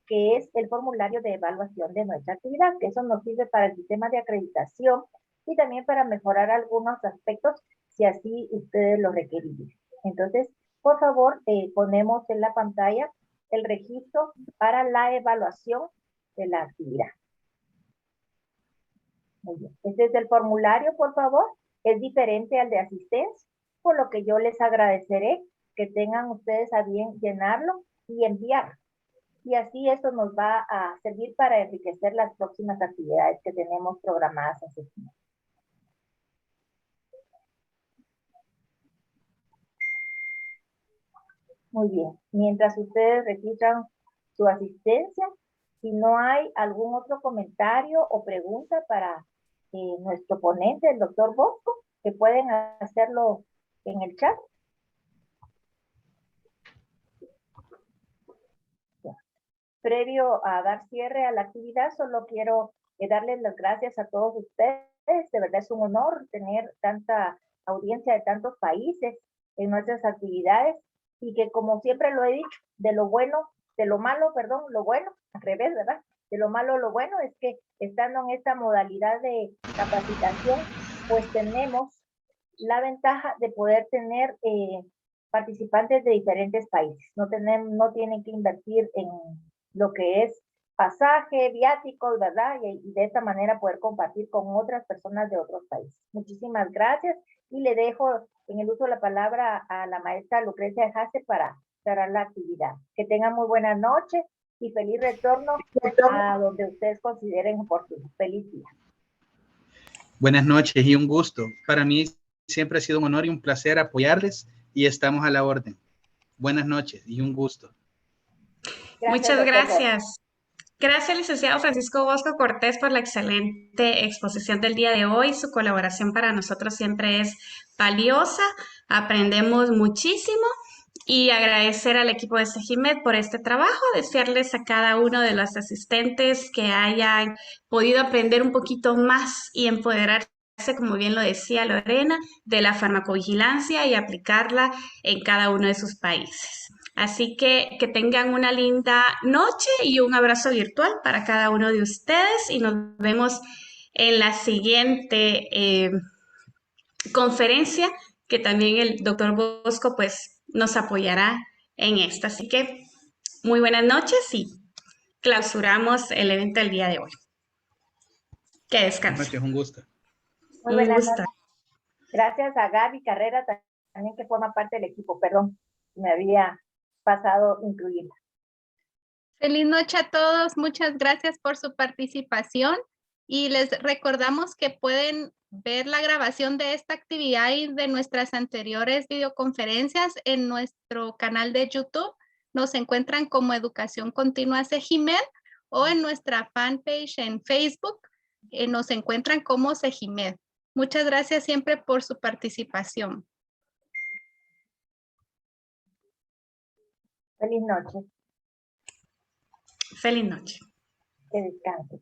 que es el formulario de evaluación de nuestra actividad, que eso nos sirve para el sistema de acreditación y también para mejorar algunos aspectos si así ustedes lo requieren. Entonces, por favor, ponemos en la pantalla el registro para la evaluación de la actividad. Muy bien. Este es el formulario, por favor. Es diferente al de asistencia, por lo que yo les agradeceré que tengan ustedes a bien llenarlo y enviarlo. Y así eso nos va a servir para enriquecer las próximas actividades que tenemos programadas en septiembre. Muy bien. Mientras ustedes registran su asistencia, si no hay algún otro comentario o pregunta para nuestro ponente, el doctor Bosco, que pueden hacerlo en el chat. Previo a dar cierre a la actividad, solo quiero darles las gracias a todos ustedes. De verdad es un honor tener tanta audiencia de tantos países en nuestras actividades y que, como siempre lo he dicho, de lo bueno, de lo malo, perdón, lo bueno, al revés, ¿verdad? De lo malo, lo bueno es que estando en esta modalidad de capacitación, pues tenemos la ventaja de poder tener participantes de diferentes países. No tienen que invertir en lo que es pasaje, viáticos, ¿verdad? Y de esta manera poder compartir con otras personas de otros países. Muchísimas gracias y le dejo en el uso de la palabra a la maestra Lucrecia de Haase para cerrar la actividad. Que tengan muy buena noche y feliz retorno a donde ustedes consideren oportuno. Feliz día. Buenas noches y un gusto. Para mí siempre ha sido un honor y un placer apoyarles y estamos a la orden. Buenas noches y un gusto. Gracias, Muchas doctor gracias. Gracias, licenciado Francisco Bosco Cortés, por la excelente exposición del día de hoy. Su colaboración para nosotros siempre es valiosa. Aprendemos muchísimo y agradecer al equipo de Segimed por este trabajo, desearles a cada uno de los asistentes que hayan podido aprender un poquito más y empoderarse, como bien lo decía Lorena, de la farmacovigilancia y aplicarla en cada uno de sus países. Así que tengan una linda noche y un abrazo virtual para cada uno de ustedes y nos vemos en la siguiente conferencia, que también el doctor Bosco pues nos apoyará en esta. Así que muy buenas noches y clausuramos el evento del día de hoy. Que descansen. Buenas noches, un gusto. Muy Un buenas gusto. noches. Gracias a Gaby Carrera también, que forma parte del equipo. Perdón, me había pasado incluirla. Feliz noche a todos. Muchas gracias por su participación y les recordamos que pueden ver la grabación de esta actividad y de nuestras anteriores videoconferencias en nuestro canal de YouTube. Nos encuentran como Educación Continua Segimed o en nuestra fanpage en Facebook. Nos encuentran como Segimed. Muchas gracias siempre por su participación. Feliz noche. Feliz noche. Que descansen.